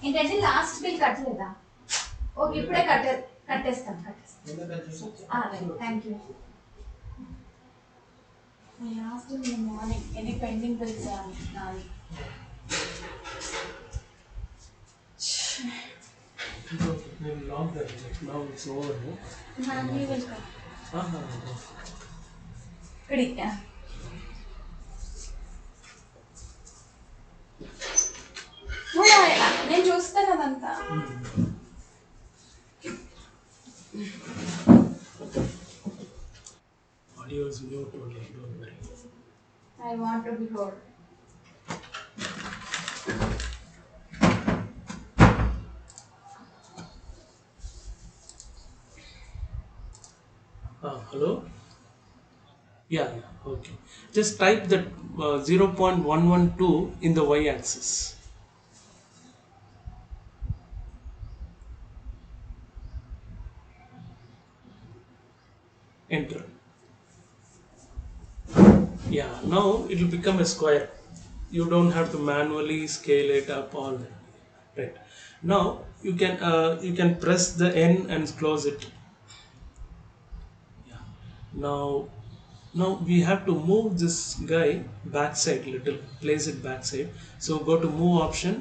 ఏంటంటే last bill కట్టలేదా? Okay ఇప్పుడే కట్టేస్తాను. Thank you. I asked him in the morning, any pending bills are navi. Long that now it's over, no? Navi will come. Kadi. నేను చూస్తాను అదంతా. Audio is mute only, don't worry. I want to be heard. Hello? Yeah, okay. Just type that 0.112 in the y-axis. Enter. Yeah, now it will become a square. You don't have to manually scale it up all that. Right. Now you can press the N and close it. Yeah. Now we have to move this guy backside little. Place it backside. So go to move option.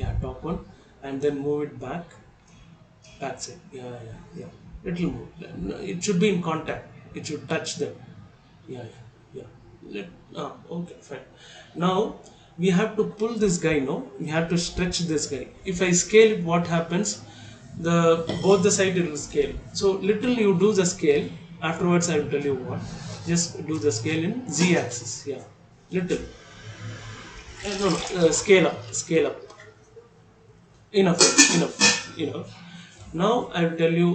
Yeah, top one, and then move it backside. Yeah. It will move. It should be in contact. It should touch them. Yeah. Okay, fine. Now we have to pull this guy. No, we have to stretch this guy. If I scale it, what happens? Both the side it will scale. So little you do the scale. Afterwards, I will tell you what. Just do the scale in z-axis. Yeah, little. No. Scale up. Enough. Now I will tell you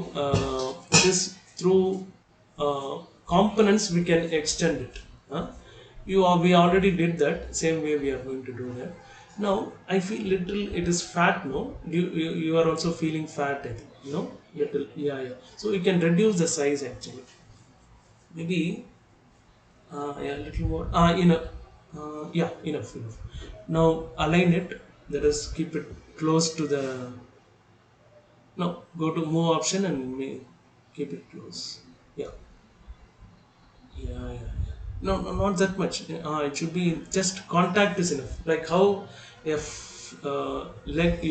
this through components we can extend it. We already did that. Same way we are going to do that. Now I feel little it is fat. No, you are also feeling fat. I think, no, little. Yeah. So you can reduce the size actually. Maybe little more. Enough. Enough. Now align it. That is, keep it close to the. No, go to move option and keep it close. Yeah. No, not that much. It should be just contact is enough. Like how if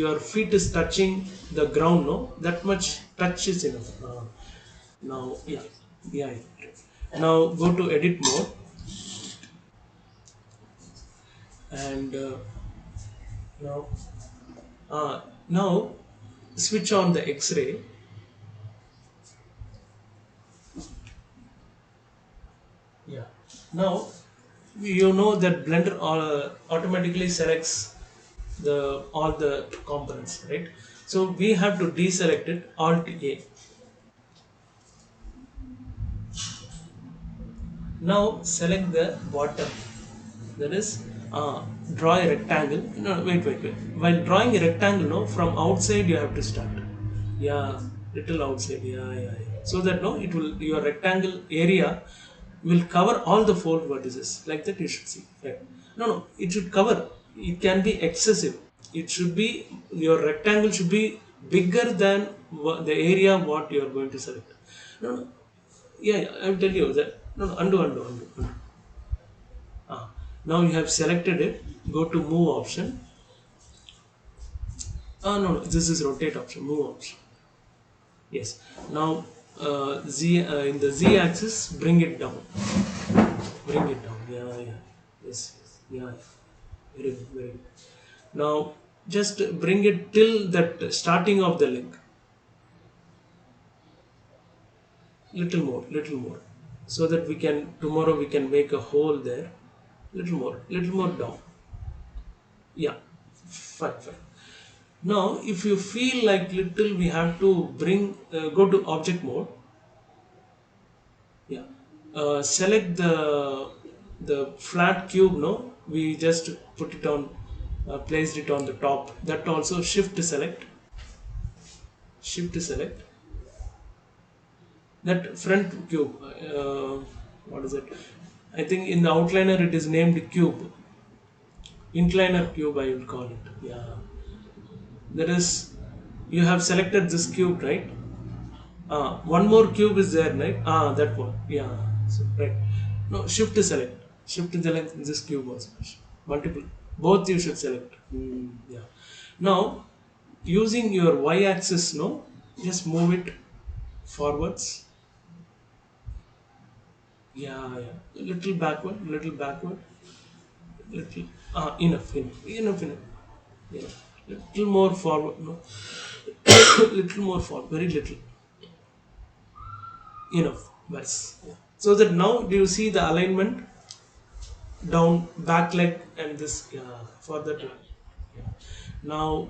your feet is touching the ground, no, that much touch is enough. Now, yeah. Now go to edit mode and now switch on the X-ray. Yeah. Now you know that Blender automatically selects all the components, right? So we have to deselect it. Alt A. Now select the bottom. That is, draw a rectangle. No, wait. While drawing a rectangle, no, from outside you have to start. Yeah, little outside. Yeah. So that it will, your rectangle area will cover all the 4 vertices. Like that you should see. Right? No, it should cover. It can be excessive. It should be, your rectangle should be bigger than the area what you are going to select. No. Yeah, I will tell you that. No, undo. Now you have selected it. Go to move option. No, this is rotate option. Move option. Yes. Now in the z axis, bring it down. Yeah. Yes. Yeah. Very good. Now just bring it till that starting of the link. Little more, so that we can tomorrow we can make a hole there. Little more down. Yeah, fine. Now, if you feel like little, we have to bring go to object mode. Yeah, select the flat cube. No, we just put it on, placed it on the top. That also shift select that front cube. What is it? I think in the outliner it is named cube, incliner cube. I will call it. Yeah, that is. You have selected this cube, right? One more cube is there, right? That one. Yeah. So, right. No, shift select this cube also. Multiple. Both you should select. Yeah. Now, using your y-axis, no, just move it forwards. Yeah. Little backward. Little. Enough. Yeah. Little more forward. No. Little more forward. Very little. Enough. Bas. Yeah. So that now do you see the alignment down back leg and this, for that. Yeah. Now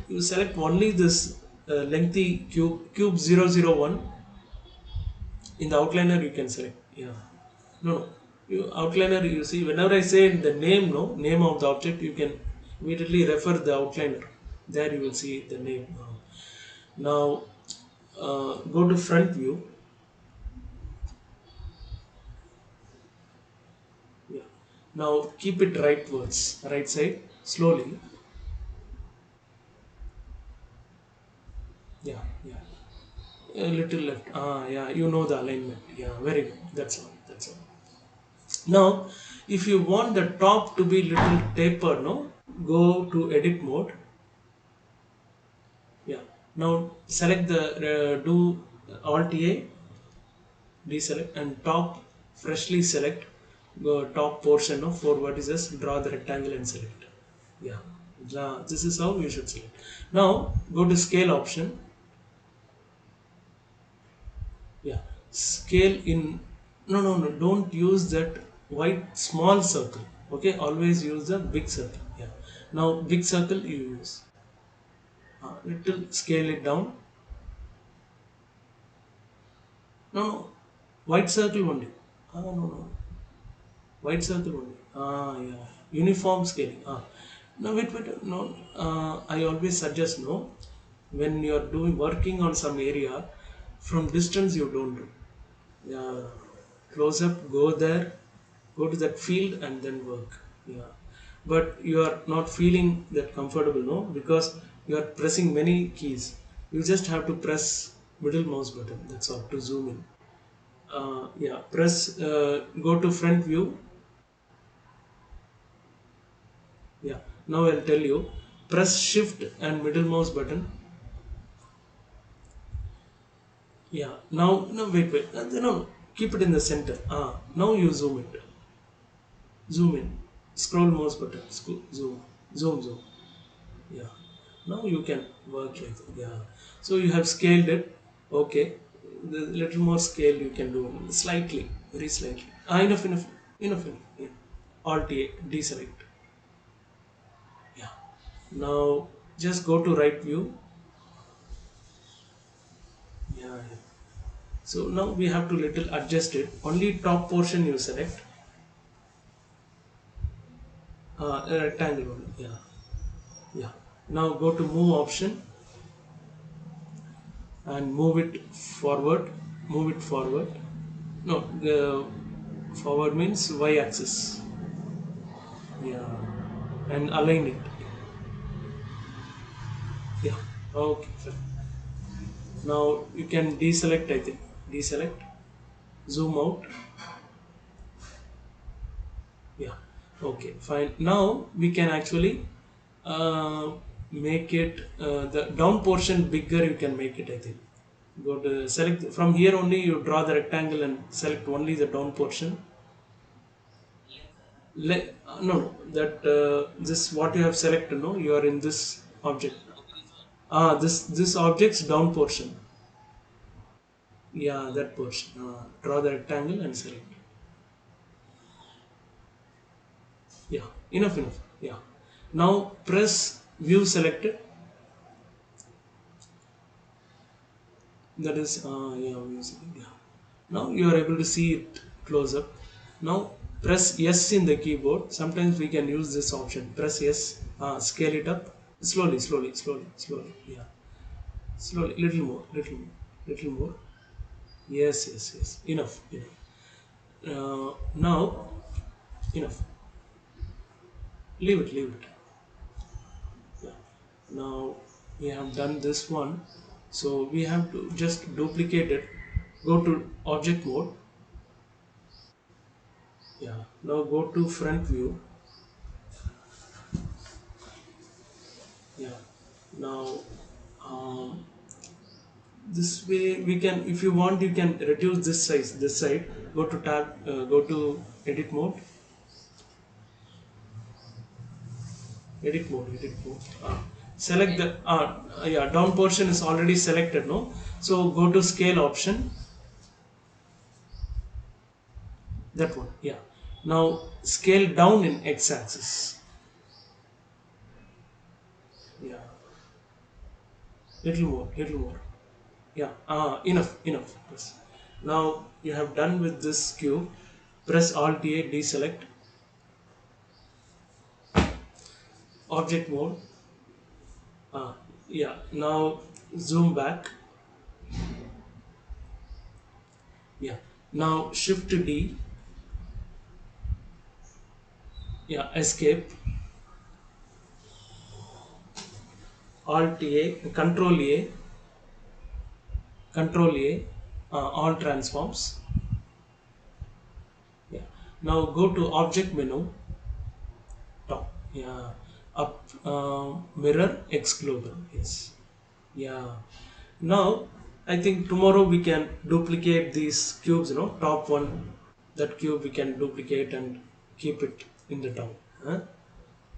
you select only this lengthy cube 001. In the outliner you can select. Yeah. No. You outliner, you see whenever I say the name, no, name of the object, you can immediately refer the outliner. There you will see the name. Now go to front view. Yeah. Now keep it rightwards, right side, slowly. Yeah. A little left. Yeah, you know the alignment. Yeah, very good. That's all. Now, if you want the top to be little tapered, no, go to edit mode. Yeah. Now select the do Alt A, deselect, and top freshly select. Go top portion of 4 vertices. Draw the rectangle and select. Yeah. This is how you should select. Now go to scale option. Yeah, scale in. No, don't use that white small circle. Okay, always use the big circle. Yeah, now big circle you use. Little scale it down. No, white circle only. No, white circle only. Yeah, uniform scaling. No, wait, no. I always suggest, no, when you are doing working on some area, from distance you don't do. Yeah, close up, go there, go to that field and then work. Yeah, but you are not feeling that comfortable, no, because you are pressing many keys. You just have to press middle mouse button, that's all, to zoom in. Yeah, press, go to front view. Yeah, now I'll tell you, press shift and middle mouse button. Yeah, now, no, wait, no, keep it in the center. Now you zoom it. Zoom in, scroll mouse button, zoom. Yeah, now you can work like that. Yeah, so you have scaled it. Okay, the little more scale you can do, slightly, very slightly. Enough. Yeah. Alt A, deselect. Yeah, now just go to right view. Yeah. So now we have to little adjust it. Only top portion you select. A rectangle only. Yeah. Now go to move option and move it forward. No, the forward means y-axis. Yeah, and align it. Yeah. Okay. Fine. Now you can deselect. I think deselect. Zoom out. Yeah. Okay. Fine. Now we can actually make it the down portion bigger. You can make it. I think. Go to select from here only. You draw the rectangle and select only the down portion. No, no, that this what you have selected, no, you are in this object. This object's down portion. Yeah, that portion. Draw the rectangle and select. Yeah, enough. Yeah. Now press view selected. That is, yeah, view selected. Yeah. Now you are able to see it close up. Now press S in the keyboard. Sometimes we can use this option. Press S. Scale it up. Slowly. Yeah. Slowly. Little more. Yes. Enough. Now, enough. Leave it. Yeah. Now we have done this one, so we have to just duplicate it. Go to object mode. Yeah. Now go to front view. Yeah. Now, um, this way we can, if you want, you can reduce this size. This side. Go to tab. Go to edit mode. Edit mode. Select the yeah, down portion is already selected, no? So go to scale option, that one, yeah. Now scale down in x-axis, yeah, little more, yeah. Enough. Yes. Now you have done with this cube. Press Alt A, deselect, object mode. Yeah. Now zoom back. Yeah. Now Shift D. Yeah. Escape. Alt A, Control A, all transforms. Yeah. Now go to object menu, top. Yeah. Up, mirror X global. Yes. Yeah. Now I think tomorrow we can duplicate these cubes. Top one, that cube we can duplicate and keep it in the top. Huh?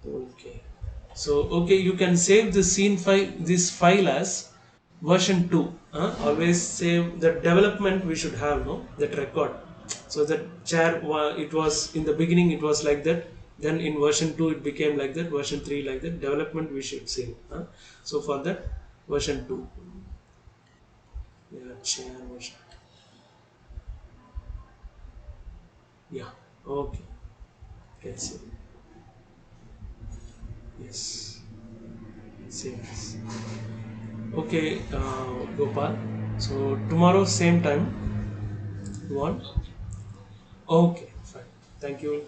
Okay. So okay, you can save the scene file, this file as version 2. Always save the development we should have, no, that record. So that chair, it was in the beginning it was like that. Then in version 2 it became like that. Version 3 like that. Development we should save. So for that, version 2. Yeah, chair version. Yeah. Okay. Can save. Yes. Save this. Okay, Gopal. So tomorrow same time. You want? Okay, fine. Thank you.